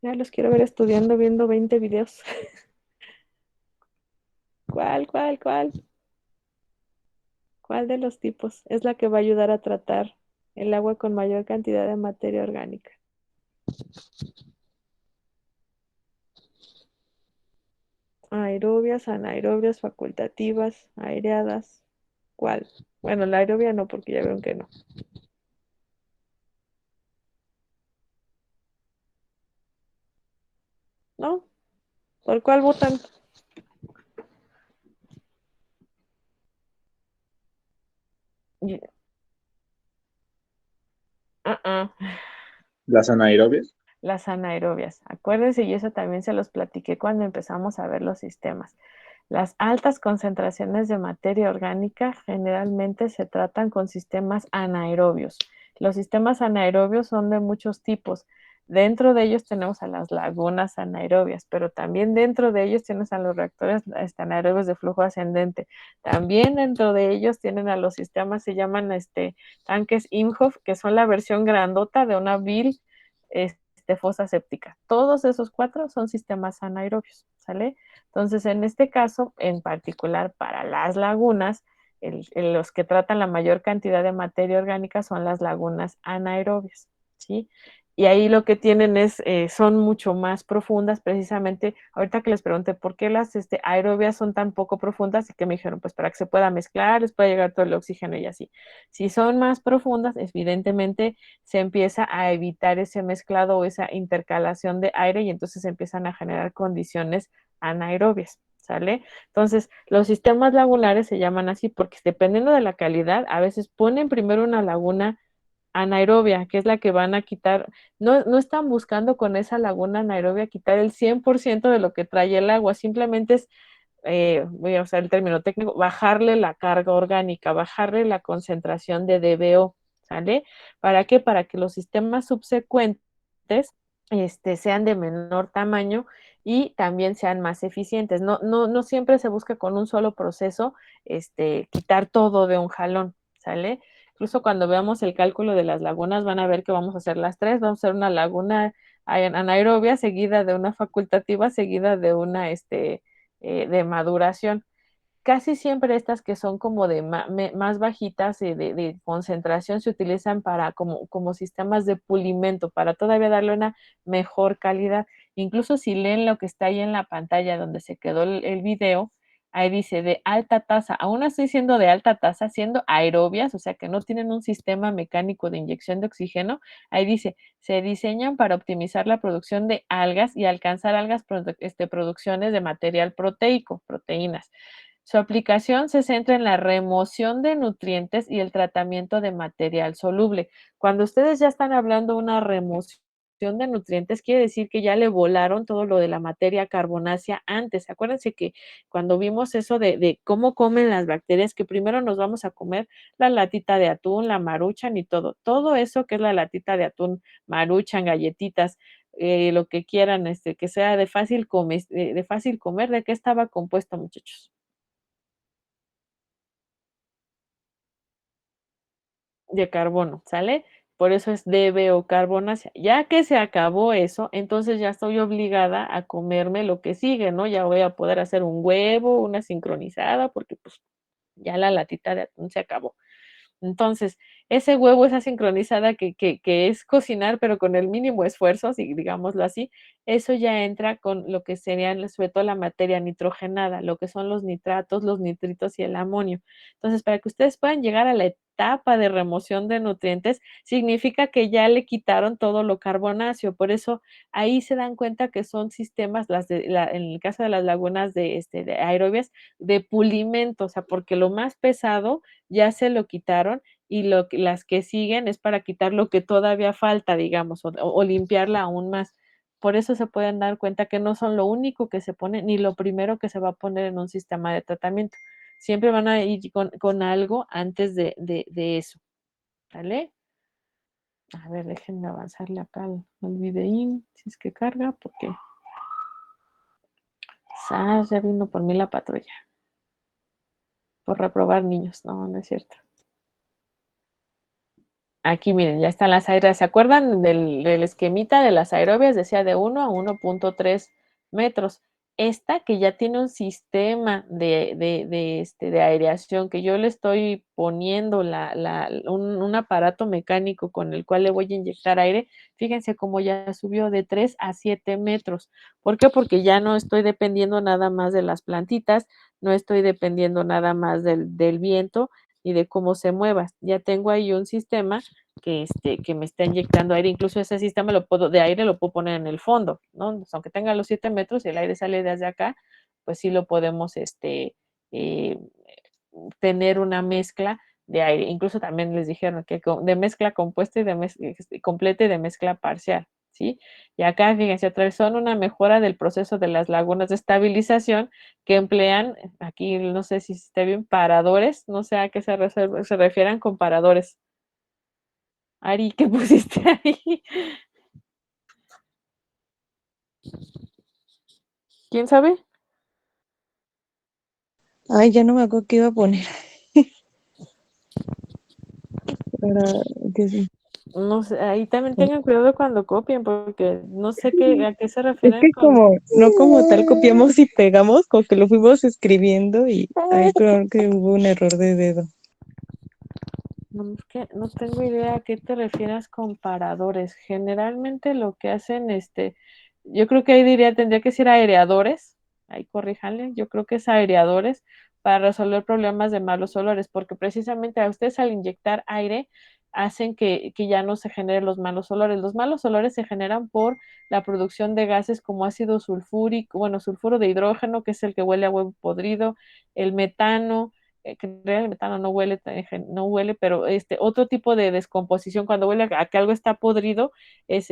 Ya los quiero ver estudiando, viendo 20 videos. ¿Cuál? ¿Cuál de los tipos es la que va a ayudar a tratar el agua con mayor cantidad de materia orgánica? Aerobias, anaerobias, facultativas, aireadas. ¿Cuál? Bueno, la aerobia no, porque ya vieron que no. ¿No? ¿Por cuál votan? Y- ah, ah. Las anaerobias. Las anaerobias. Acuérdense, y eso también se los platiqué cuando empezamos a ver los sistemas. Las altas concentraciones de materia orgánica generalmente se tratan con sistemas anaerobios. Los sistemas anaerobios son de muchos tipos. Dentro de ellos tenemos a las lagunas anaerobias, pero también dentro de ellos tienes a los reactores anaerobios de flujo ascendente. También dentro de ellos tienen a los sistemas, se llaman tanques Imhoff, que son la versión grandota de una vil fosa séptica. Todos esos 4 son sistemas anaerobios, ¿sale? Entonces, en este caso, en particular para las lagunas, los que tratan la mayor cantidad de materia orgánica son las lagunas anaerobias, ¿sí? Y ahí lo que tienen son mucho más profundas, precisamente, ahorita que les pregunté por qué las aerobias son tan poco profundas, y que me dijeron, pues para que se pueda mezclar, les pueda llegar todo el oxígeno y así. Si son más profundas, evidentemente se empieza a evitar ese mezclado o esa intercalación de aire y entonces se empiezan a generar condiciones anaerobias, ¿sale? Entonces, los sistemas lagunares se llaman así porque dependiendo de la calidad, a veces ponen primero una laguna anaerobia, que es la que van a quitar, no están buscando con esa laguna anaerobia quitar el 100% de lo que trae el agua, simplemente es, voy a usar el término técnico, bajarle la carga orgánica, bajarle la concentración de DBO, ¿sale? ¿Para qué? Para que los sistemas subsecuentes sean de menor tamaño y también sean más eficientes. No siempre se busca con un solo proceso quitar todo de un jalón, ¿sale? Incluso cuando veamos el cálculo de las lagunas van a ver que vamos a hacer las 3, vamos a hacer una laguna anaerobia seguida de una facultativa, seguida de una de maduración. Casi siempre estas que son como de más bajitas de concentración se utilizan para como sistemas de pulimento, para todavía darle una mejor calidad. Incluso si leen lo que está ahí en la pantalla donde se quedó el video, ahí dice de alta tasa, aún estoy siendo de alta tasa, siendo aerobias, o sea que no tienen un sistema mecánico de inyección de oxígeno, ahí dice, se diseñan para optimizar la producción de algas y alcanzar algas producciones de material proteico, proteínas. Su aplicación se centra en la remoción de nutrientes y el tratamiento de material soluble. Cuando ustedes ya están hablando de una remoción de nutrientes, quiere decir que ya le volaron todo lo de la materia carbonácea antes. Acuérdense que cuando vimos eso de cómo comen las bacterias, que primero nos vamos a comer la latita de atún, la maruchan y todo eso que es la latita de atún, maruchan, galletitas, lo que quieran, que sea de fácil comer, ¿de qué estaba compuesto, muchachos? De carbono, ¿sale? Por eso es DBO carbonácea. Ya que se acabó eso, entonces ya estoy obligada a comerme lo que sigue, ¿no? Ya voy a poder hacer un huevo, una sincronizada, porque pues ya la latita de atún se acabó. Entonces, ese huevo, esa sincronizada que es cocinar, pero con el mínimo esfuerzo, si digámoslo así, eso ya entra con lo que serían, sobre todo la materia nitrogenada, lo que son los nitratos, los nitritos y el amonio. Entonces, para que ustedes puedan llegar a la etapa de remoción de nutrientes, significa que ya le quitaron todo lo carbonáceo. Por eso, ahí se dan cuenta que son sistemas, en el caso de las lagunas de aerobias, de pulimento, o sea, porque lo más pesado ya se lo quitaron y las que siguen es para quitar lo que todavía falta, digamos, o limpiarla aún más. Por eso se pueden dar cuenta que no son lo único que se pone ni lo primero que se va a poner en un sistema de tratamiento. Siempre van a ir con algo antes de eso, ¿vale? A ver, déjenme avanzarle acá al videín, si es que carga, porque ya vino por mí la patrulla, por reprobar niños. No, no es cierto. Aquí miren, ya están las aerobias. ¿Se acuerdan del esquemita de las aerobias? Decía de 1 a 1.3 metros. Esta que ya tiene un sistema de aireación, que yo le estoy poniendo un aparato mecánico con el cual le voy a inyectar aire, fíjense cómo ya subió de 3 a 7 metros. ¿Por qué? Porque ya no estoy dependiendo nada más de las plantitas, no estoy dependiendo nada más del viento y de cómo se mueva. Ya tengo ahí un sistema que me está inyectando aire. Incluso ese sistema de aire lo puedo poner en el fondo, ¿no? Pues aunque tenga los 7 metros y el aire sale desde acá, pues sí lo podemos eh, tener una mezcla de aire. Incluso también les dijeron que de mezcla compuesta y de completa y de mezcla parcial, ¿sí? Y acá, fíjense, otra vez son una mejora del proceso de las lagunas de estabilización que emplean, aquí no sé si está bien, paradores, no sé a qué se refieran con paradores. Ari, ¿qué pusiste ahí? ¿Quién sabe? Ay, ya no me acuerdo qué iba a poner. Para que sí. No sé, ahí también tengan cuidado cuando copien, porque no sé a qué se Es refieren que con. como, no como tal copiamos y pegamos, como que lo fuimos escribiendo y ahí creo que hubo un error de dedo. No, es que no tengo idea a qué te refieras con paradores. Generalmente lo que hacen, yo creo que ahí tendría que ser aireadores. Ahí corríjanle, yo creo que es aireadores para resolver problemas de malos olores, porque precisamente a ustedes al inyectar aire hacen que ya no se generen los malos olores. Los malos olores se generan por la producción de gases como ácido sulfúrico, bueno, sulfuro de hidrógeno, que es el que huele a huevo podrido, el metano, que en realidad el metano no huele, pero otro tipo de descomposición, cuando huele a que algo está podrido, es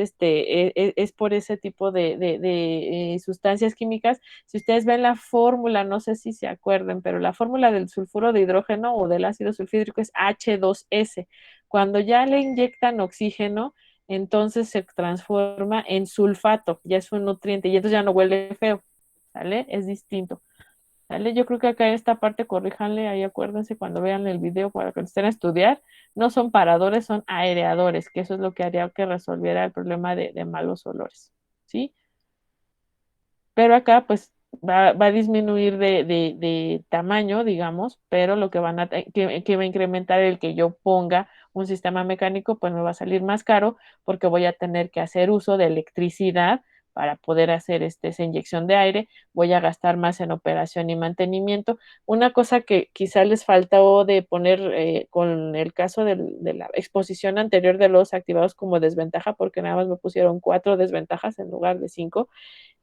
por ese tipo de sustancias químicas. Si ustedes ven la fórmula, no sé si se acuerden, pero la fórmula del sulfuro de hidrógeno o del ácido sulfídrico es H2S. Cuando ya le inyectan oxígeno, entonces se transforma en sulfato, ya es un nutriente y entonces ya no huele feo, ¿sale? Es distinto. ¿Vale? Yo creo que acá en esta parte corríjanle, ahí acuérdense cuando vean el video para que estén a estudiar, no son paradores, son aireadores, que eso es lo que haría que resolviera el problema de malos olores, ¿sí? Pero acá pues va a disminuir de tamaño, digamos, pero lo que que va a incrementar el que yo ponga un sistema mecánico, pues me va a salir más caro porque voy a tener que hacer uso de electricidad para poder hacer esa inyección de aire, voy a gastar más en operación y mantenimiento. Una cosa que quizás les faltó de poner con el caso de la exposición anterior de los activados como desventaja, porque nada más me pusieron 4 desventajas en lugar de 5,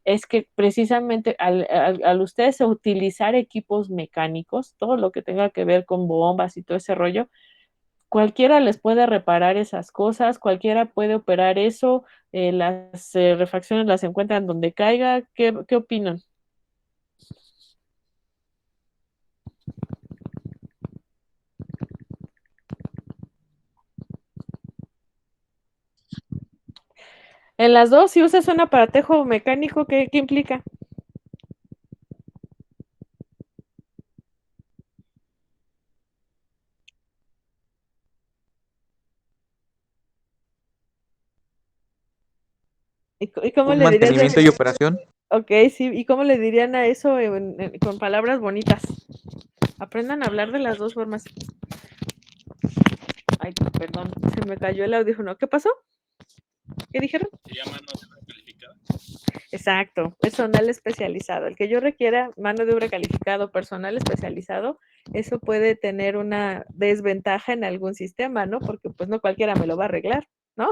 es que precisamente al ustedes utilizar equipos mecánicos, todo lo que tenga que ver con bombas y todo ese rollo, cualquiera les puede reparar esas cosas, cualquiera puede operar eso, las refacciones las encuentran donde caiga. ¿Qué opinan? En las dos, si usas un aparatejo mecánico, ¿qué implica? ¿Y cómo Un le dirías? mantenimiento y operación. Ok, sí, ¿y cómo le dirían a eso con palabras bonitas? Aprendan a hablar de las dos formas. Ay, perdón, se me cayó el audífono. ¿Qué pasó? ¿Qué dijeron? ¿Sería mano de obra calificada? Exacto, personal especializado. El que yo requiera mano de obra calificado, personal especializado, eso puede tener una desventaja en algún sistema, ¿no? Porque pues no cualquiera me lo va a arreglar, ¿no?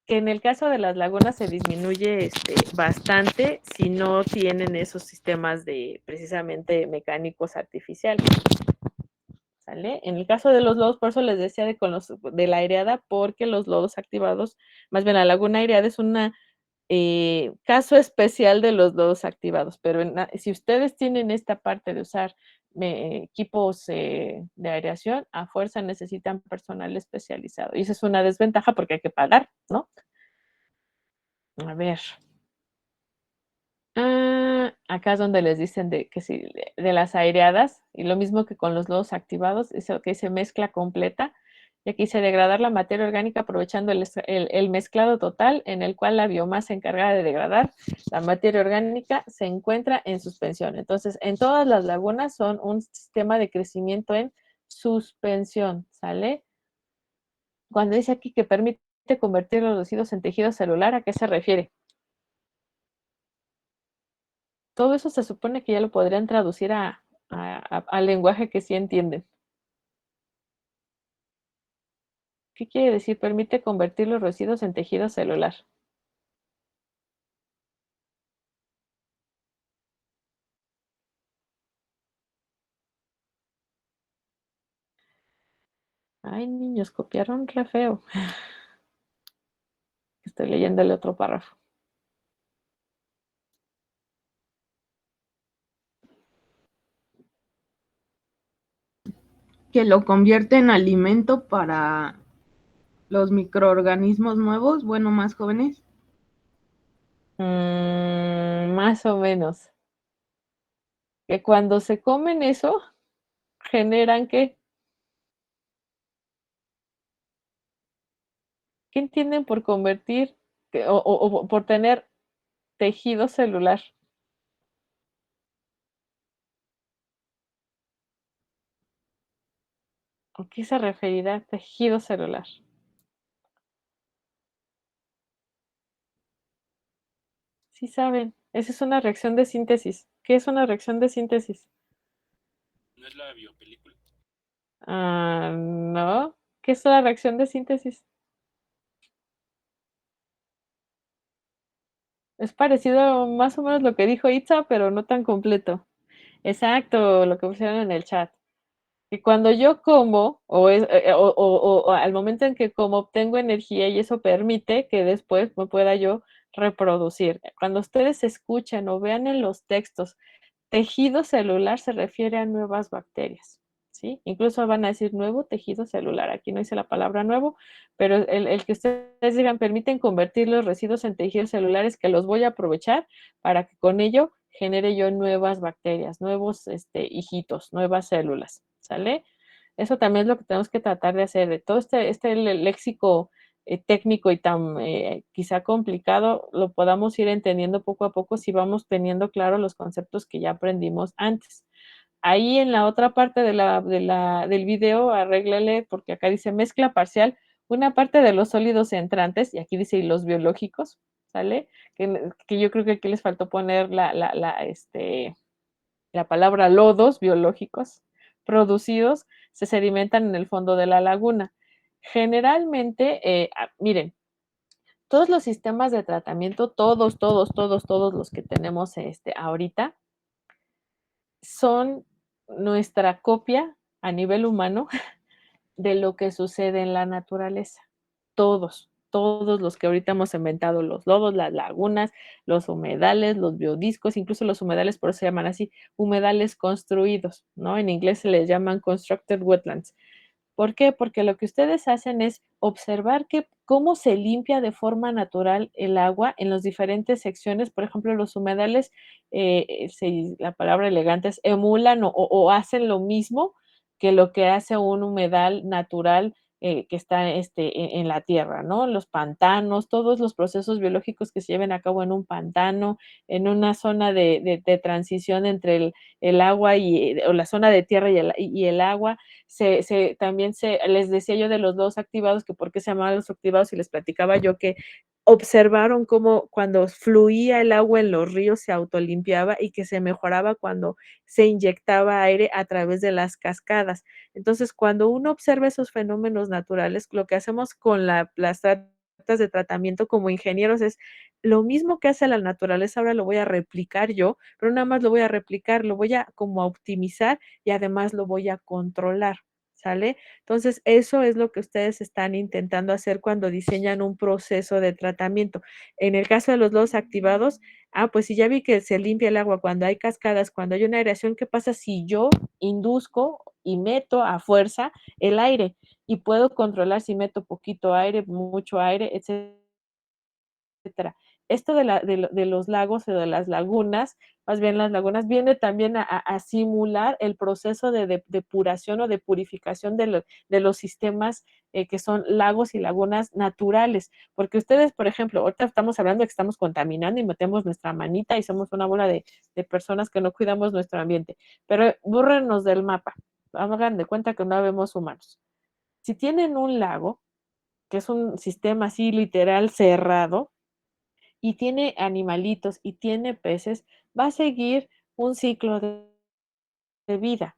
Que en el caso de las lagunas se disminuye bastante si no tienen esos sistemas de precisamente mecánicos artificiales. ¿Sale? En el caso de los lodos, por eso les decía de la aireada, porque los lodos activados, más bien la laguna aireada es un caso especial de los lodos activados, pero si ustedes tienen esta parte de usar equipos de aireación, a fuerza necesitan personal especializado. Y esa es una desventaja porque hay que pagar, ¿no? A ver. Acá es donde les dicen que si de las aireadas, y lo mismo que con los lodos activados, eso que se mezcla completa. Y aquí dice degradar la materia orgánica aprovechando el mezclado total en el cual la biomasa encargada de degradar la materia orgánica se encuentra en suspensión. Entonces, en todas las lagunas son un sistema de crecimiento en suspensión, ¿sale? Cuando dice aquí que permite convertir los residuos en tejido celular, ¿a qué se refiere? Todo eso se supone que ya lo podrían traducir al lenguaje que sí entienden. ¿Qué quiere decir? Permite convertir los residuos en tejido celular. Ay, niños, copiaron re feo. Estoy leyendo el otro párrafo. Que lo convierte en alimento para los microorganismos nuevos, bueno, más jóvenes. Más o menos. Que cuando se comen eso, generan ¿qué? ¿Qué entienden por convertir o por tener tejido celular? ¿A qué se referirá tejido celular? Sí saben, esa es una reacción de síntesis. ¿Qué es una reacción de síntesis? ¿No es la biopelícula? No. ¿Qué es la reacción de síntesis? Es parecido más o menos lo que dijo Itza, pero no tan completo. Exacto, lo que pusieron en el chat. Que cuando yo como, o al momento en que como, obtengo energía y eso permite que después me pueda yo reproducir. Cuando ustedes escuchan o vean en los textos, tejido celular se refiere a nuevas bacterias, ¿sí? Incluso van a decir nuevo tejido celular. Aquí no dice la palabra nuevo, pero el que ustedes digan permiten convertir los residuos en tejidos celulares que los voy a aprovechar para que con ello genere yo nuevas bacterias, nuevos hijitos, nuevas células, ¿sale? Eso también es lo que tenemos que tratar de hacer. De todo este léxico técnico y tan quizá complicado, lo podamos ir entendiendo poco a poco si vamos teniendo claro los conceptos que ya aprendimos antes. Ahí en la otra parte del video, arréglale, porque acá dice mezcla parcial, una parte de los sólidos entrantes, y aquí dice y los biológicos, ¿sale? Que yo creo que aquí les faltó poner la palabra lodos biológicos producidos se sedimentan en el fondo de la laguna. Generalmente, miren, todos los sistemas de tratamiento, todos los que tenemos ahorita, son nuestra copia a nivel humano de lo que sucede en la naturaleza. Todos los que ahorita hemos inventado, los lodos, las lagunas, los humedales, los biodiscos, incluso los humedales, por eso se llaman así, humedales construidos, ¿no? En inglés se les llaman constructed wetlands. ¿Por qué? Porque lo que ustedes hacen es observar cómo se limpia de forma natural el agua en las diferentes secciones. Por ejemplo, los humedales, la palabra elegante es emulan o hacen lo mismo que lo que hace un humedal natural que está en la tierra, ¿no? Los pantanos, todos los procesos biológicos que se lleven a cabo en un pantano, en una zona de transición entre el agua o la zona de tierra y el agua, también les decía yo de los lodos activados, que por qué se llamaban los activados, y les platicaba yo que observaron cómo cuando fluía el agua en los ríos se autolimpiaba y que se mejoraba cuando se inyectaba aire a través de las cascadas. Entonces, cuando uno observa esos fenómenos naturales, lo que hacemos con las tratas de tratamiento como ingenieros es lo mismo que hace la naturaleza, ahora lo voy a replicar yo, pero nada más lo voy a replicar, lo voy a como optimizar y además lo voy a controlar, ¿sale? Entonces, eso es lo que ustedes están intentando hacer cuando diseñan un proceso de tratamiento. En el caso de los lodos activados, pues si ya vi que se limpia el agua cuando hay cascadas, cuando hay una aireación, ¿qué pasa si yo induzco y meto a fuerza el aire? Y puedo controlar si meto poquito aire, mucho aire, etcétera. Esto de los lagos o de las lagunas, más bien las lagunas, viene también a simular el proceso de depuración o de purificación de los sistemas que son lagos y lagunas naturales, porque ustedes, por ejemplo, ahorita estamos hablando de que estamos contaminando y metemos nuestra manita y somos una bola de personas que no cuidamos nuestro ambiente, pero búrrenos del mapa, hagan de cuenta que no vemos humanos. Si tienen un lago, que es un sistema así literal cerrado, y tiene animalitos y tiene peces, va a seguir un ciclo de vida.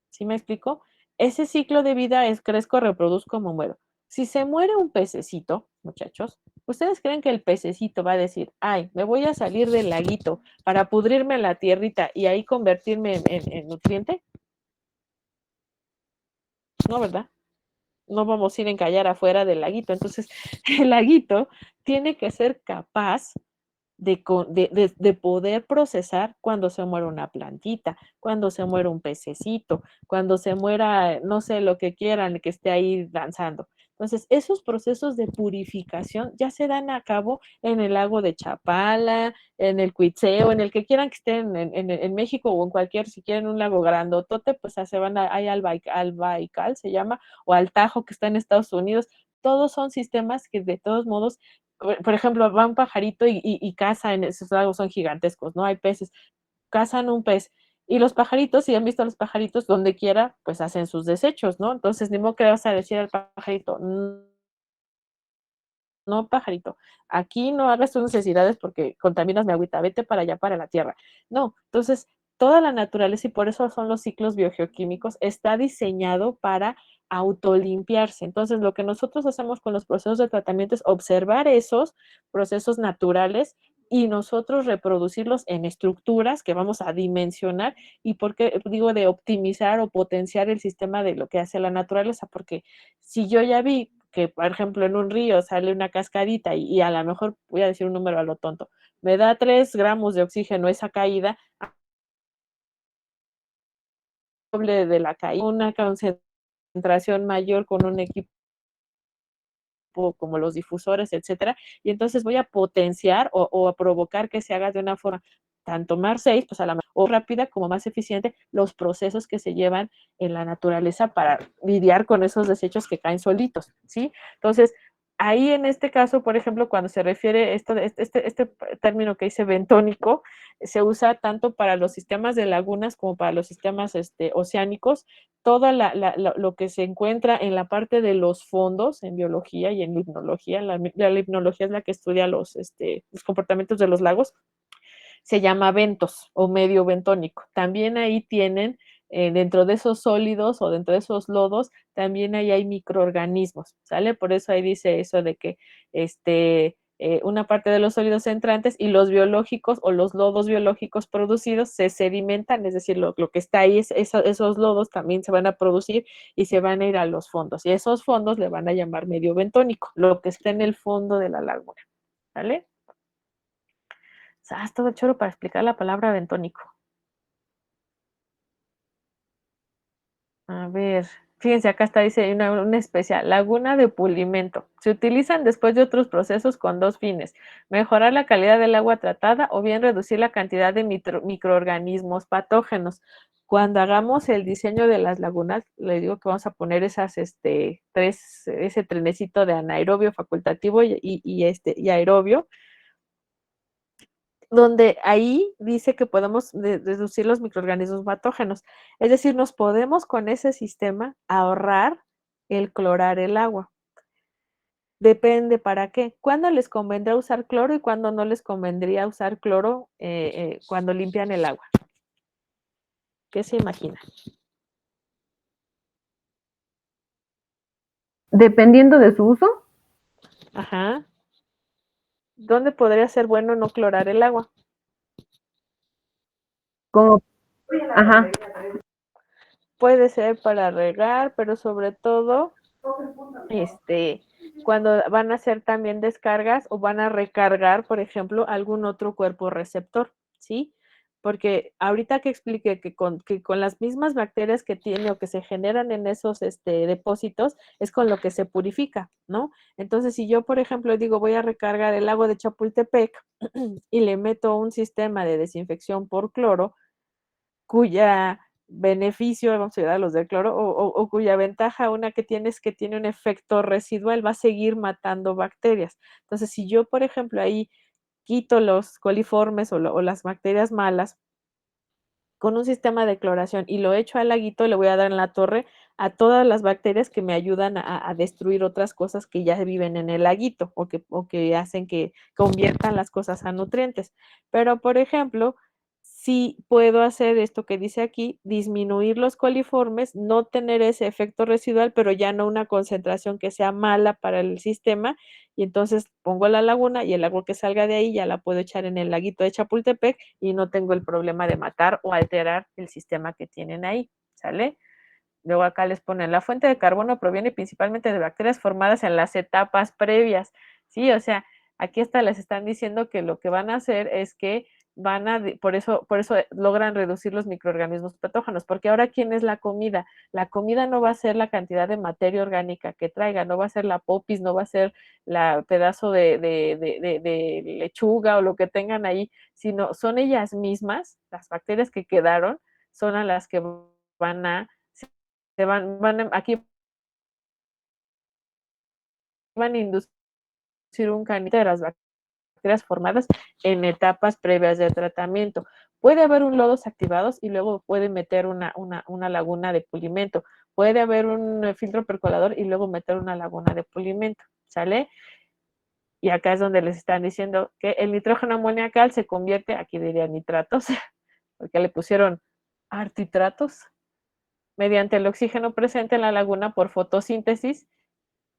¿Sí me explico? Ese ciclo de vida es crezco, reproduzco, me muero. Si se muere un pececito, muchachos, ¿ustedes creen que el pececito va a decir, ay, me voy a salir del laguito para pudrirme en la tierrita y ahí convertirme en nutriente? No, ¿verdad? No vamos a ir a encallar afuera del laguito. Entonces, el laguito tiene que ser capaz de poder procesar cuando se muere una plantita, cuando se muere un pececito, cuando se muera, no sé, lo que quieran, que esté ahí danzando. Entonces, esos procesos de purificación ya se dan a cabo en el lago de Chapala, en el Cuitzeo, en el que quieran que estén en México o en cualquier, si quieren un lago grandotote, pues se van ahí al Baikal, se llama, o al Tajo que está en Estados Unidos. Todos son sistemas que de todos modos por ejemplo, va un pajarito y caza en esos lagos, son gigantescos, ¿no? Hay peces, cazan un pez. Y los pajaritos, si han visto a los pajaritos donde quiera, pues hacen sus desechos, ¿no? Entonces, ni modo que vas a decir al pajarito, no, pajarito, aquí no hagas tus necesidades porque contaminas mi agüita, vete para allá, para la tierra. No, entonces, toda la naturaleza, y por eso son los ciclos biogeoquímicos, está diseñado para autolimpiarse. Entonces, lo que nosotros hacemos con los procesos de tratamiento es observar esos procesos naturales y nosotros reproducirlos en estructuras que vamos a dimensionar y por qué digo de optimizar o potenciar el sistema de lo que hace la naturaleza, porque si yo ya vi que, por ejemplo, en un río sale una cascadita y a lo mejor, voy a decir un número a lo tonto, me da 3 gramos de oxígeno esa caída, doble de la caída, una concentración mayor con un equipo como los difusores, etcétera, y entonces voy a potenciar o a provocar que se haga de una forma tanto más safe, pues a la o rápida como más eficiente los procesos que se llevan en la naturaleza para lidiar con esos desechos que caen solitos, ¿sí? Entonces, ahí en este caso, por ejemplo, cuando se refiere este término que dice bentónico, se usa tanto para los sistemas de lagunas como para los sistemas oceánicos, todo lo que se encuentra en la parte de los fondos en biología y en limnología. La limnología es la que estudia los comportamientos de los lagos, se llama bentos o medio bentónico. También ahí tienen, dentro de esos sólidos o dentro de esos lodos, también ahí hay microorganismos, ¿sale? Por eso ahí dice eso de que una parte de los sólidos entrantes y los biológicos o los lodos biológicos producidos se sedimentan, es decir, lo que está ahí, esos lodos también se van a producir y se van a ir a los fondos. Y esos fondos le van a llamar medio bentónico, lo que está en el fondo de la laguna, ¿vale? ¿Sabes todo el choro para explicar la palabra bentónico? A ver, fíjense, acá está, dice una especial, laguna de pulimento. Se utilizan después de otros procesos con dos fines, mejorar la calidad del agua tratada o bien reducir la cantidad de microorganismos patógenos. Cuando hagamos el diseño de las lagunas, le digo que vamos a poner ese trenecito de anaerobio facultativo y aerobio, donde ahí dice que podemos reducir los microorganismos patógenos. Es decir, nos podemos con ese sistema ahorrar el clorar el agua. Depende para qué. ¿Cuándo les convendrá usar cloro y cuándo no les convendría usar cloro cuando limpian el agua? ¿Qué se imagina? Dependiendo de su uso, Ajá. ¿Dónde podría ser bueno no clorar el agua? como, ajá, Puede ser para regar, pero sobre todo cuando van a hacer también descargas o van a recargar, por ejemplo, algún otro cuerpo receptor, ¿sí? Porque ahorita que expliqué que con las mismas bacterias que tiene o que se generan en esos depósitos es con lo que se purifica, ¿no? Entonces, si yo, por ejemplo, digo voy a recargar el lago de Chapultepec y le meto un sistema de desinfección por cloro, cuya beneficio, vamos a ayudar a los del cloro, o cuya ventaja una que tiene es que tiene un efecto residual, va a seguir matando bacterias. Entonces, si yo, por ejemplo, ahí quito los coliformes o las bacterias malas con un sistema de cloración y lo echo al laguito, le voy a dar en la torre a todas las bacterias que me ayudan a destruir otras cosas que ya viven en el laguito o que hacen que conviertan las cosas a nutrientes. Pero, por ejemplo, sí puedo hacer esto que dice aquí, disminuir los coliformes, no tener ese efecto residual, pero ya no una concentración que sea mala para el sistema, y entonces pongo la laguna y el agua que salga de ahí ya la puedo echar en el laguito de Chapultepec y no tengo el problema de matar o alterar el sistema que tienen ahí, ¿sale? Luego acá les ponen, la fuente de carbono proviene principalmente de bacterias formadas en las etapas previas, ¿sí? O sea, aquí hasta les están diciendo que lo que van a hacer es que por eso logran reducir los microorganismos patógenos, porque ahora, ¿quién es la comida? La comida no va a ser la cantidad de materia orgánica que traiga, no va a ser la popis, no va a ser la pedazo de lechuga o lo que tengan ahí, sino son ellas mismas, las bacterias que quedaron, son a las que van a aquí van a inducir un crecimiento de las bacterias formadas en etapas previas de tratamiento. Puede haber un lodos activados y luego puede meter una laguna de pulimento. Puede haber un filtro percolador y luego meter una laguna de pulimento, ¿sale? Y acá es donde les están diciendo que el nitrógeno amoniacal se convierte, aquí diría nitratos, porque le pusieron artitratos, mediante el oxígeno presente en la laguna por fotosíntesis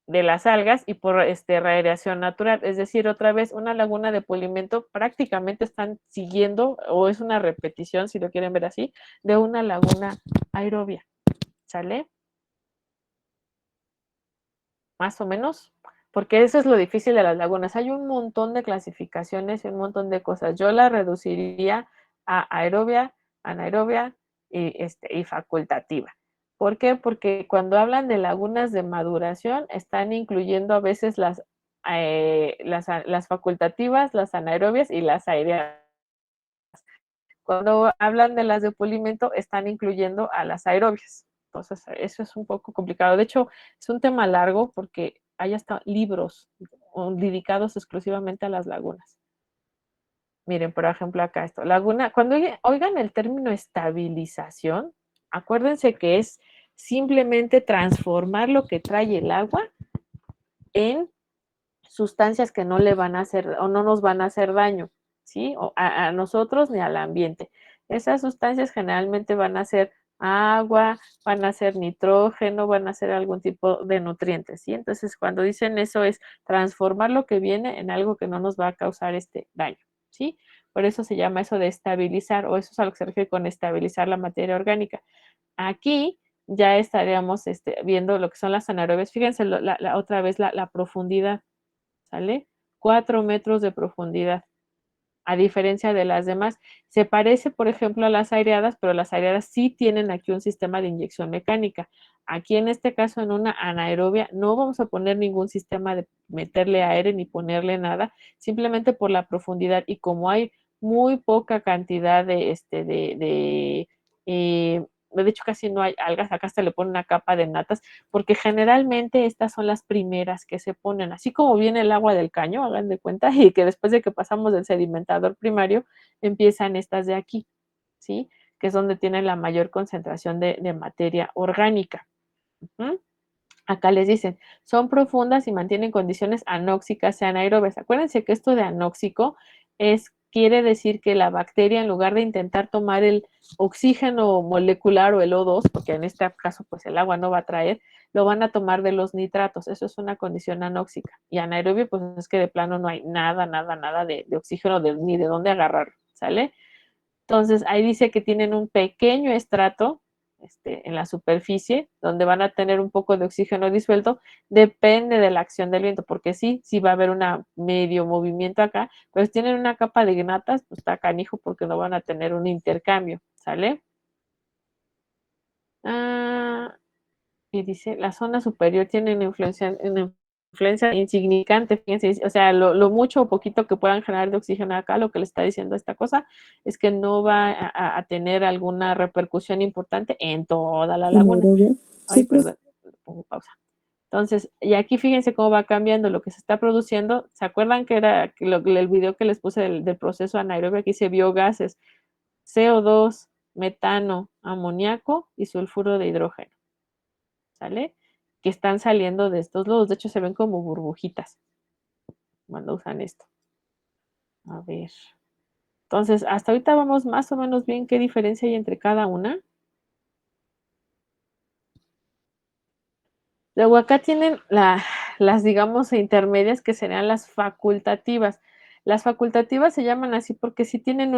de las algas y por radiación natural. Es decir, otra vez, una laguna de pulimento prácticamente están siguiendo, o es una repetición, si lo quieren ver así, de una laguna aerobia. ¿Sale? Más o menos. Porque eso es lo difícil de las lagunas. Hay un montón de clasificaciones y un montón de cosas. Yo la reduciría a aerobia, anaerobia y facultativa. ¿Por qué? Porque cuando hablan de lagunas de maduración, están incluyendo a veces las facultativas, las anaerobias y las aéreas. Cuando hablan de las de pulimento, están incluyendo a las aerobias. Entonces, eso es un poco complicado. De hecho, es un tema largo porque hay hasta libros dedicados exclusivamente a las lagunas. Miren, por ejemplo, acá esto. Laguna, cuando oigan el término estabilización, acuérdense que es simplemente transformar lo que trae el agua en sustancias que no le van a hacer o no nos van a hacer daño, ¿sí? O a nosotros ni al ambiente. Esas sustancias generalmente van a ser agua, van a ser nitrógeno, van a ser algún tipo de nutrientes, ¿sí? Entonces, cuando dicen eso es transformar lo que viene en algo que no nos va a causar daño, ¿sí? Por eso se llama eso de estabilizar, o eso es a lo que se refiere con estabilizar la materia orgánica. Aquí ya estaríamos viendo lo que son las anaerobias. Fíjense otra vez la profundidad. ¿Sale? 4 metros de profundidad, a diferencia de las demás. Se parece, por ejemplo, a las aireadas, pero las aireadas sí tienen aquí un sistema de inyección mecánica. Aquí en este caso, en una anaerobia, no vamos a poner ningún sistema de meterle aire ni ponerle nada, simplemente por la profundidad. Y como hay muy poca cantidad de hecho casi no hay algas, acá hasta le ponen una capa de natas, porque generalmente estas son las primeras que se ponen, así como viene el agua del caño, hagan de cuenta, y que después de que pasamos del sedimentador primario, empiezan estas de aquí, ¿sí? Que es donde tienen la mayor concentración de materia orgánica. Acá les dicen, son profundas y mantienen condiciones anóxicas y anaerobias. Acuérdense que esto de anóxico quiere decir que la bacteria, en lugar de intentar tomar el oxígeno molecular o el O2, porque en este caso pues el agua no va a traer, lo van a tomar de los nitratos. Eso es una condición anóxica. Y anaerobio pues es que de plano no hay nada de oxígeno ni de dónde agarrar, ¿sale? Entonces, ahí dice que tienen un pequeño estrato en la superficie, donde van a tener un poco de oxígeno disuelto, depende de la acción del viento, porque sí va a haber un medio movimiento acá, pero si tienen una capa de natas, pues está canijo porque no van a tener un intercambio, ¿sale? Y dice, la zona superior tiene una influencia en influencia insignificante, fíjense, o sea, lo mucho o poquito que puedan generar de oxígeno acá, lo que le está diciendo esta cosa es que no va a tener alguna repercusión importante en toda la laguna. Anaerobia. Ay, Sí, pues. perdón, pongo pausa. Entonces, y aquí fíjense cómo va cambiando lo que se está produciendo. ¿Se acuerdan que era el video que les puse del proceso anaerobio? Aquí se vio gases, CO2, metano, amoníaco y sulfuro de hidrógeno, ¿sale? Que están saliendo de estos lodos. De hecho, se ven como burbujitas cuando usan esto. A ver. Entonces, hasta ahorita vamos más o menos bien qué diferencia hay entre cada una. Luego acá tienen las, digamos, intermedias que serían las facultativas. Las facultativas se llaman así porque sí tienen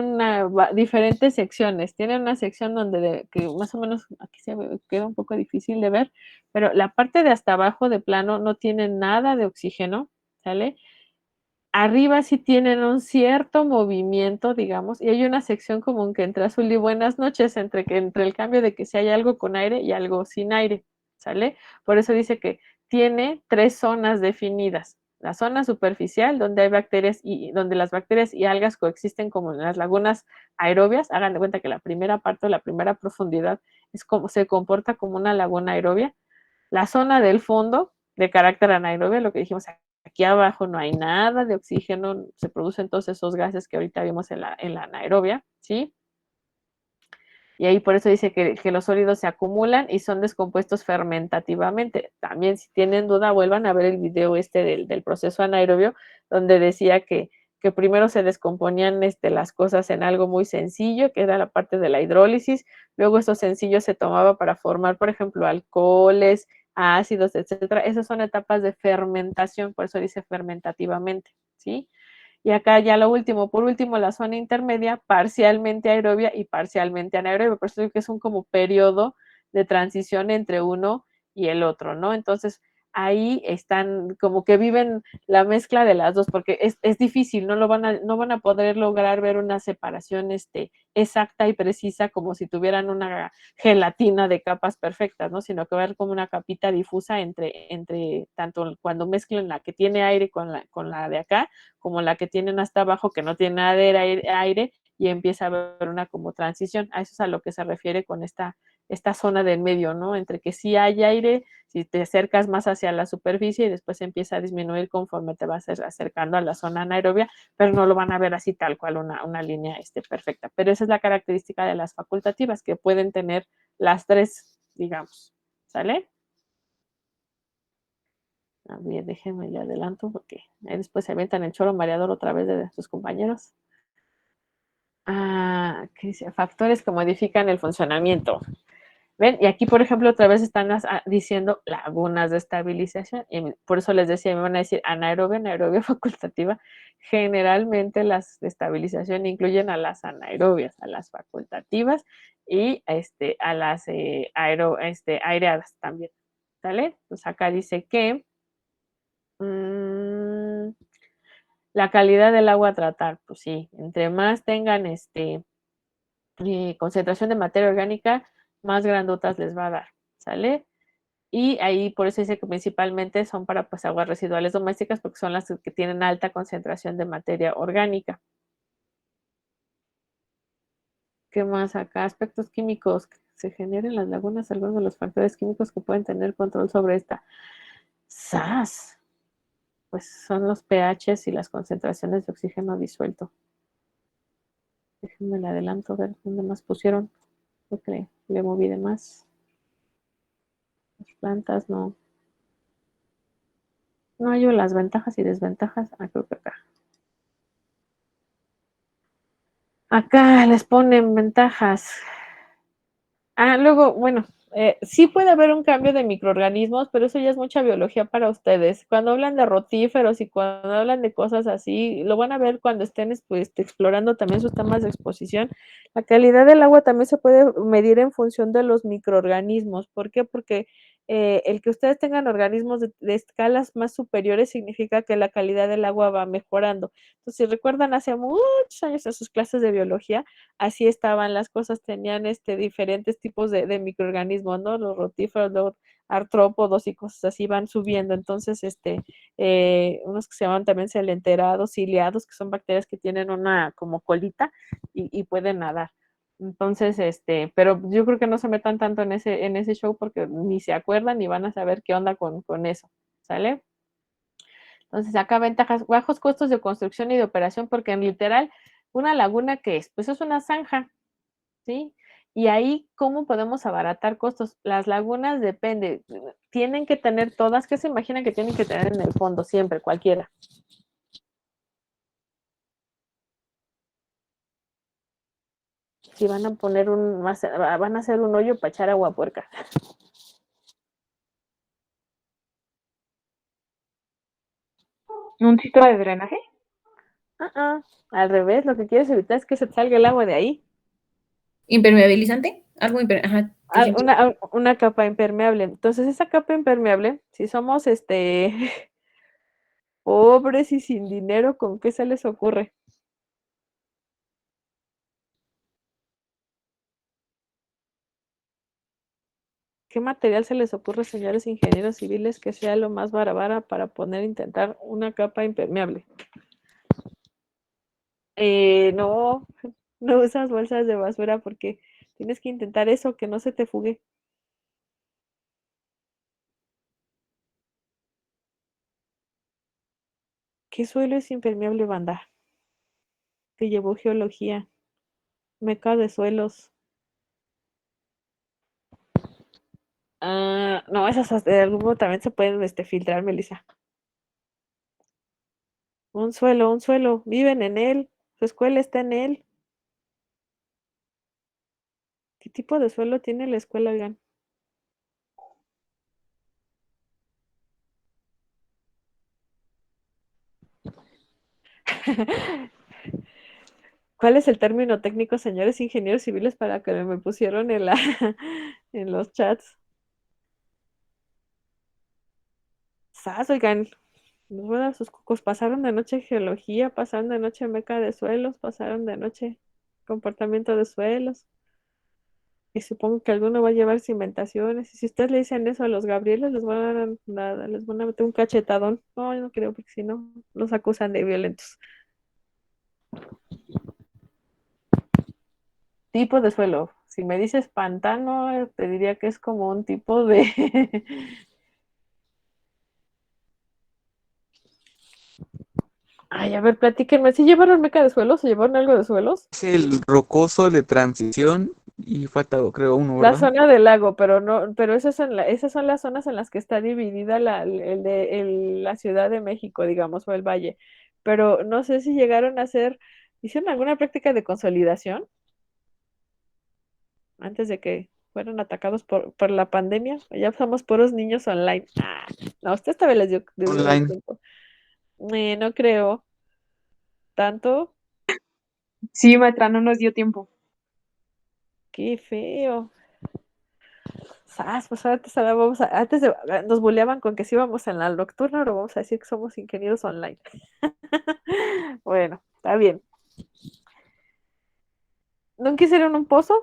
diferentes secciones. Tienen una sección donde que más o menos aquí se queda un poco difícil de ver, pero la parte de hasta abajo de plano no tiene nada de oxígeno, ¿sale? Arriba sí tienen un cierto movimiento, digamos, y hay una sección común que entre azul y buenas noches, entre el cambio de que si hay algo con aire y algo sin aire, ¿sale? Por eso dice que tiene 3 zonas definidas. La zona superficial, donde hay bacterias y donde las bacterias y algas coexisten como en las lagunas aerobias. Hagan de cuenta que la primera parte o la primera profundidad es como se comporta como una laguna aerobia. La zona del fondo, de carácter anaerobio, lo que dijimos aquí abajo no hay nada de oxígeno, se producen todos esos gases que ahorita vimos en la anaerobia, ¿sí? Y ahí por eso dice que los sólidos se acumulan y son descompuestos fermentativamente. También si tienen duda, vuelvan a ver el video del proceso anaerobio, donde decía que primero se descomponían las cosas en algo muy sencillo, que era la parte de la hidrólisis, luego esos sencillos se tomaba para formar, por ejemplo, alcoholes, ácidos, etcétera. Esas son etapas de fermentación, por eso dice fermentativamente, ¿sí? Y acá ya lo último, por último, la zona intermedia, parcialmente aerobia y parcialmente anaerobia. Por eso digo que es un como periodo de transición entre uno y el otro, ¿no? Entonces, ahí están como que viven la mezcla de las dos, porque es difícil, no van a poder lograr ver una separación exacta y precisa como si tuvieran una gelatina de capas perfectas, ¿no? Sino que va a haber como una capita difusa entre tanto cuando mezclen la que tiene aire con la de acá, como la que tienen hasta abajo que no tiene nada de aire y empieza a haber una como transición. A eso es a lo que se refiere con esta zona del medio, ¿no? Entre que sí hay aire, si te acercas más hacia la superficie y después empieza a disminuir conforme te vas acercando a la zona anaerobia, pero no lo van a ver así tal cual una línea perfecta. Pero esa es la característica de las facultativas, que pueden tener las tres, digamos, ¿sale? A ver, déjenme le adelanto porque ahí después se avientan el choro mareador otra vez de sus compañeros. ¿Qué dice? Factores que modifican el funcionamiento. ¿Ven? Y aquí, por ejemplo, otra vez están diciendo lagunas de estabilización. Y por eso les decía, me van a decir anaerobia, anaerobia facultativa. Generalmente las de estabilización incluyen a las anaerobias, a las facultativas y a las aireadas también. ¿Sale? Pues acá dice que la calidad del agua a tratar, pues sí, entre más tengan concentración de materia orgánica, más grandotas les va a dar, ¿sale? Y ahí por eso dice que principalmente son para pues aguas residuales domésticas porque son las que tienen alta concentración de materia orgánica. ¿Qué más acá? Aspectos químicos que se generan en las lagunas, algunos de los factores químicos que pueden tener control sobre esta. ¡Sas! Pues son los pHs y las concentraciones de oxígeno disuelto. Déjenme le adelanto a ver dónde más pusieron. Creo que le moví de más. Las plantas no. No hallo las ventajas y desventajas. Creo que acá. Acá les ponen ventajas. Luego, bueno, sí puede haber un cambio de microorganismos, pero eso ya es mucha biología para ustedes. Cuando hablan de rotíferos y cuando hablan de cosas así, lo van a ver cuando estén pues, explorando también sus temas de exposición. La calidad del agua también se puede medir en función de los microorganismos. ¿Por qué? Porque el que ustedes tengan organismos de escalas más superiores significa que la calidad del agua va mejorando. Entonces, si recuerdan hace muchos años en sus clases de biología, así estaban las cosas, tenían diferentes tipos de microorganismos, ¿no? Los rotíferos, luego artrópodos y cosas así van subiendo. Entonces, unos que se llaman también celenterados, ciliados, que son bacterias que tienen una como colita y pueden nadar. Entonces, pero yo creo que no se metan tanto en ese show porque ni se acuerdan ni van a saber qué onda con eso, ¿sale? Entonces, acá ventajas, bajos costos de construcción y de operación, porque en literal, una laguna, ¿qué es? Pues es una zanja, ¿sí? Y ahí, ¿cómo podemos abaratar costos? Las lagunas depende, tienen que tener todas, ¿qué se imaginan que tienen que tener en el fondo siempre, cualquiera? Si van a poner van a hacer un hoyo para echar agua puerca. ¿Un sistema de drenaje? Al revés, lo que quieres evitar es que se salga el agua de ahí. ¿Impermeabilizante? Algo ajá, Una capa impermeable. Entonces, esa capa impermeable, si somos pobres y sin dinero, ¿con qué se les ocurre? ¿Qué material se les ocurre, señores ingenieros civiles, que sea lo más barabara para intentar una capa impermeable? No, no usas bolsas de basura porque tienes que intentar eso, que no se te fugue. ¿Qué suelo es impermeable, banda? Te llevó geología, meca de suelos. No, esas de algún modo también se pueden filtrar, Melissa. Un suelo, viven en él, su escuela está en él. ¿Qué tipo de suelo tiene la escuela, oigan? ¿Cuál es el término técnico, señores ingenieros civiles, para que me pusieron en los chats? ¡Sas, oigan! Nos voy a dar sus cucos. Pasaron de noche geología, pasaron de noche meca de suelos, pasaron de noche comportamiento de suelos. Y supongo que alguno va a llevar cimentaciones. Y si ustedes le dicen eso a los Gabrieles, les van a dar nada, les van a meter un cachetadón. No, yo no creo, porque si no, los acusan de violentos. Tipo de suelo. Si me dices pantano, te diría que es como un tipo de. Ay, a ver, platíquenme. ¿Sí llevaron meca de suelos? ¿Se llevaron algo de suelos? Es el rocoso de transición y falta, creo, uno, La ¿verdad? zona del lago, pero no, pero esas son las zonas en las que está dividida la Ciudad de México, digamos, o el Valle. Pero no sé si llegaron a hicieron alguna práctica de consolidación antes de que fueron atacados por la pandemia. Ya somos puros niños online. No, usted esta vez les dio Online. tiempo. No creo tanto. Sí, maestra, no nos dio tiempo. Qué feo. Pues antes, nos buleaban con que sí íbamos en la nocturna, ahora vamos a decir que somos ingenieros online. Bueno, está bien. ¿No quisieron un pozo?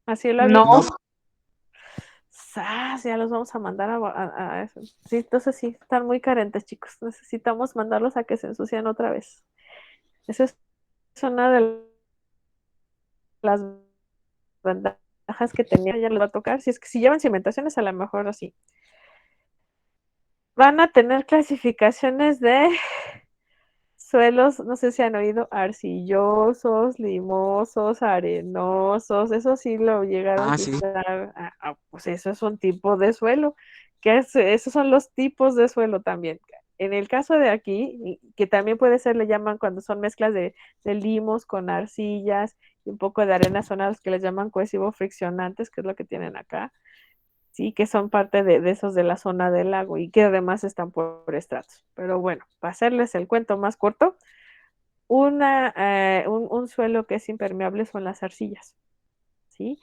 A cielo abierto. No, Ya los vamos a mandar a eso. Sí, entonces sí, están muy carentes, chicos. Necesitamos mandarlos a que se ensucian otra vez. Esa es una de las ventajas que tenía, ya les va a tocar. Si es que si llevan cimentaciones, a lo mejor así. Van a tener clasificaciones de suelos, no sé si han oído, arcillosos, limosos, arenosos, eso sí lo llegaron Ah, sí. quizá, pues eso es un tipo de suelo, esos son los tipos de suelo también. En el caso de aquí, que también puede ser, le llaman cuando son mezclas de limos con arcillas y un poco de arena, son a los que les llaman cohesivo friccionantes, que es lo que tienen acá. Sí, que son parte de esos de la zona del lago y que además están por estratos. Pero bueno, para hacerles el cuento más corto, un suelo que es impermeable son las arcillas, ¿sí?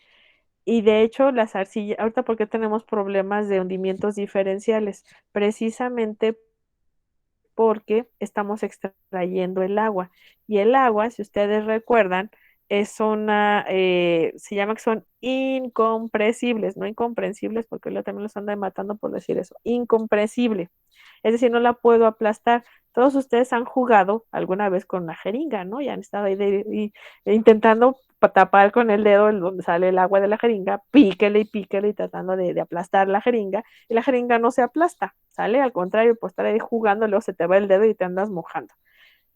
Y de hecho, las arcillas, ahorita porque tenemos problemas de hundimientos diferenciales, precisamente porque estamos extrayendo el agua. Y el agua, si ustedes recuerdan, se llama que son incompresibles, no incomprensibles, porque luego también los andan matando por decir eso, incompresible. Es decir, no la puedo aplastar. Todos ustedes han jugado alguna vez con una jeringa, ¿no? Y han estado ahí intentando tapar con el dedo donde sale el agua de la jeringa, píquele y píquele y tratando de aplastar la jeringa, y la jeringa no se aplasta, ¿sale? Al contrario, pues estar ahí jugando, luego se te va el dedo y te andas mojando.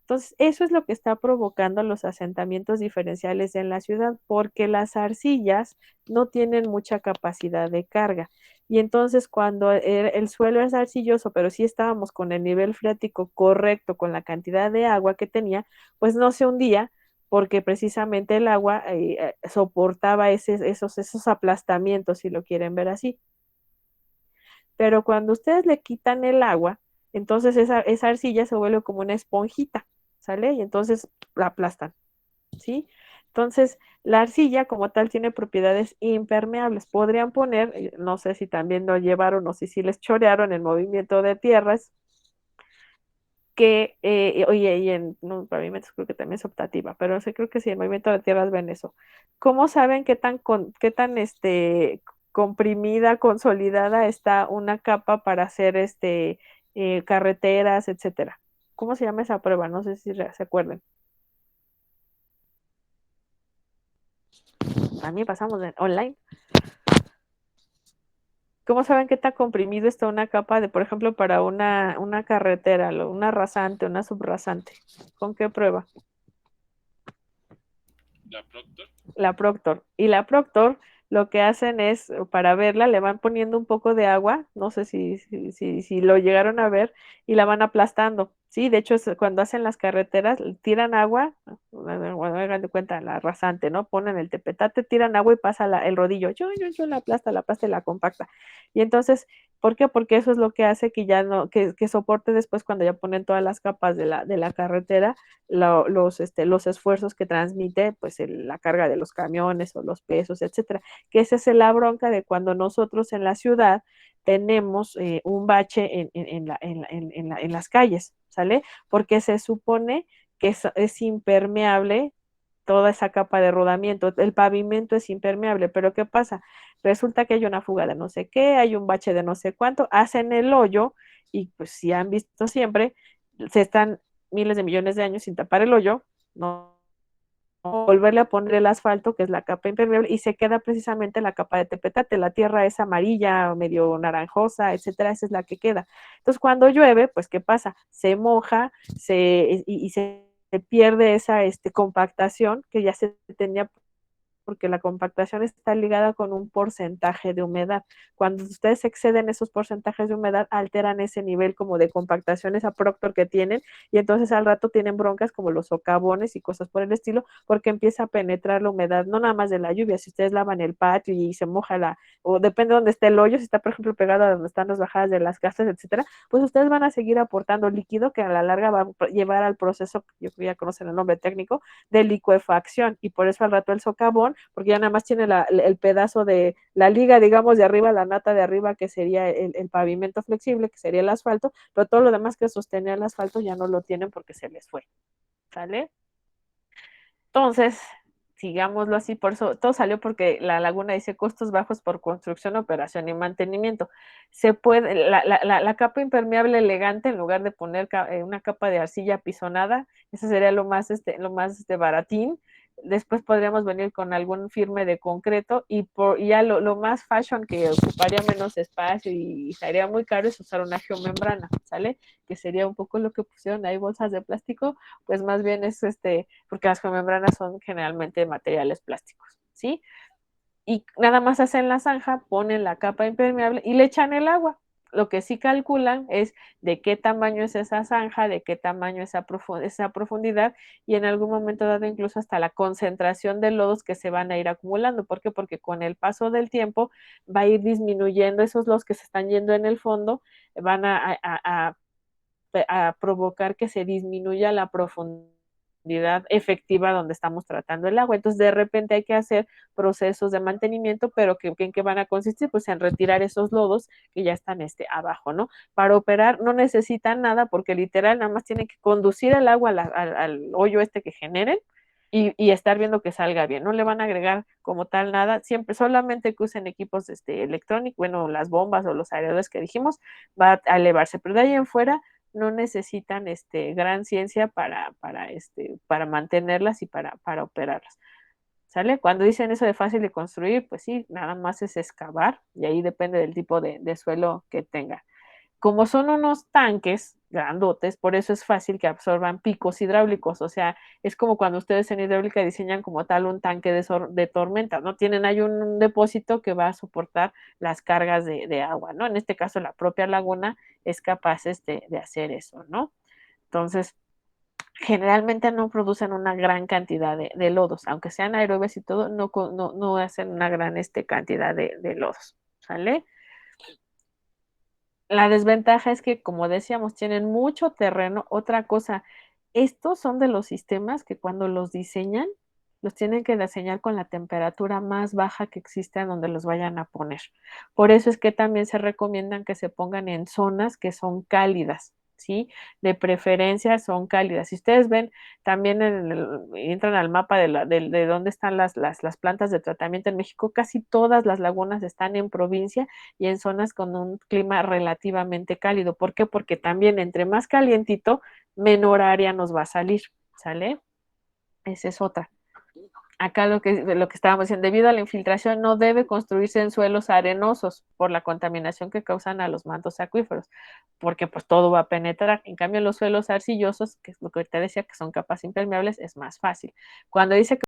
Entonces, eso es lo que está provocando los asentamientos diferenciales en la ciudad, porque las arcillas no tienen mucha capacidad de carga. Y entonces, cuando el suelo es arcilloso, pero sí estábamos con el nivel freático correcto, con la cantidad de agua que tenía, pues no se hundía, porque precisamente el agua soportaba esos aplastamientos, si lo quieren ver así. Pero cuando ustedes le quitan el agua, entonces esa arcilla se vuelve como una esponjita, ¿sale? Y entonces la aplastan, ¿sí? Entonces, la arcilla como tal tiene propiedades impermeables. Podrían poner, no sé si también lo llevaron o si les chorearon el movimiento de tierras, oye, y en no, pavimentos creo que también es optativa, pero sí creo que sí, el movimiento de tierras ven eso. ¿Cómo saben qué tan comprimida, consolidada está una capa para hacer carreteras, etcétera? ¿Cómo se llama esa prueba? No sé si se acuerdan. También pasamos online. ¿Cómo saben qué tan comprimido está una capa de, por ejemplo, para una carretera, una rasante, una subrasante? ¿Con qué prueba? La Proctor. La Proctor. Y la Proctor lo que hacen es, para verla, le van poniendo un poco de agua, no sé si lo llegaron a ver, y la van aplastando. Sí, de hecho, cuando hacen las carreteras, tiran agua, hagan de cuenta, la rasante, ¿no? Ponen el tepetate, tiran agua y pasa el rodillo, yo la aplasta y la compacta. Y entonces, ¿por qué? Porque eso es lo que hace que ya no, que soporte después cuando ya ponen todas las capas de la carretera, los esfuerzos que transmite pues la carga de los camiones o los pesos, etcétera. Que esa es la bronca de cuando nosotros en la ciudad tenemos un bache en las calles, ¿sale? Porque se supone que es impermeable toda esa capa de rodamiento, el pavimento es impermeable, pero ¿qué pasa? Resulta que hay una fuga de no sé qué, hay un bache de no sé cuánto, hacen el hoyo y pues si han visto siempre, se están miles de millones de años sin tapar el hoyo, no volverle a poner el asfalto, que es la capa impermeable, y se queda precisamente la capa de tepetate, la tierra es amarilla, medio naranjosa, etcétera, esa es la que queda. Entonces, cuando llueve, pues, ¿qué pasa? Se moja, y se pierde esa compactación que ya se tenía, porque la compactación está ligada con un porcentaje de humedad. Cuando ustedes exceden esos porcentajes de humedad, alteran ese nivel como de compactación, esa Proctor que tienen, y entonces al rato tienen broncas como los socavones y cosas por el estilo, porque empieza a penetrar la humedad, no nada más de la lluvia, si ustedes lavan el patio y se moja o depende de donde esté el hoyo, si está por ejemplo pegado a donde están las bajadas de las casas, etcétera, pues ustedes van a seguir aportando líquido que a la larga va a llevar al proceso, yo creo que ya conocen el nombre técnico, de licuefacción, y por eso al rato el socavón, porque ya nada más tiene el pedazo de la liga, digamos, de arriba, la nata de arriba, que sería el pavimento flexible, que sería el asfalto, pero todo lo demás que sostenía el asfalto ya no lo tienen porque se les fue, ¿sale? Entonces, sigámoslo así, por eso todo salió porque la laguna dice costos bajos por construcción, operación y mantenimiento. Se puede, la capa impermeable elegante, en lugar de poner una capa de arcilla apisonada, eso sería lo más baratín. Después podríamos venir con algún firme de concreto y ya lo más fashion, que ocuparía menos espacio y estaría muy caro, es usar una geomembrana, ¿sale? Que sería un poco lo que pusieron ahí, bolsas de plástico, pues más bien es porque las geomembranas son generalmente materiales plásticos, ¿sí? Y nada más hacen la zanja, ponen la capa impermeable y le echan el agua. Lo que sí calculan es de qué tamaño es esa zanja, de qué tamaño es esa profundidad, y en algún momento dado incluso hasta la concentración de lodos que se van a ir acumulando. ¿Por qué? Porque con el paso del tiempo va a ir disminuyendo esos lodos que se están yendo en el fondo, van a provocar que se disminuya la profundidad efectiva donde estamos tratando el agua. Entonces, de repente hay que hacer procesos de mantenimiento, pero ¿en qué van a consistir? Pues en retirar esos lodos que ya están abajo, ¿no? Para operar no necesitan nada porque literal nada más tienen que conducir el agua al hoyo que generen, y estar viendo que salga bien. No le van a agregar como tal nada, siempre solamente que usen equipos electrónicos, bueno, las bombas o los aeradores que dijimos, va a elevarse, pero de ahí en fuera no necesitan gran ciencia para mantenerlas y para operarlas. ¿Sale? Cuando dicen eso de fácil de construir, pues sí, nada más es excavar y ahí depende del tipo de suelo que tenga. Como son unos tanques grandotes, por eso es fácil que absorban picos hidráulicos, o sea, es como cuando ustedes en hidráulica diseñan como tal un tanque de tormenta, ¿no? Tienen ahí un depósito que va a soportar las cargas de agua, ¿no? En este caso, la propia laguna es capaz de hacer eso, ¿no? Entonces, generalmente no producen una gran cantidad de lodos, aunque sean aerobias y todo, no hacen una gran cantidad de lodos, ¿sale? La desventaja es que, como decíamos, tienen mucho terreno. Otra cosa, estos son de los sistemas que cuando los diseñan, los tienen que diseñar con la temperatura más baja que exista en donde los vayan a poner. Por eso es que también se recomiendan que se pongan en zonas que son cálidas, ¿sí? De preferencia son cálidas. Si ustedes ven, también entran al mapa de dónde están las plantas de tratamiento en México, casi todas las lagunas están en provincia y en zonas con un clima relativamente cálido. ¿Por qué? Porque también entre más calientito, menor área nos va a salir, ¿sale? Esa es otra. Acá lo que estábamos diciendo, debido a la infiltración, no debe construirse en suelos arenosos por la contaminación que causan a los mantos acuíferos, porque pues todo va a penetrar. En cambio, los suelos arcillosos, que es lo que ahorita decía, que son capas impermeables, es más fácil. Cuando dice que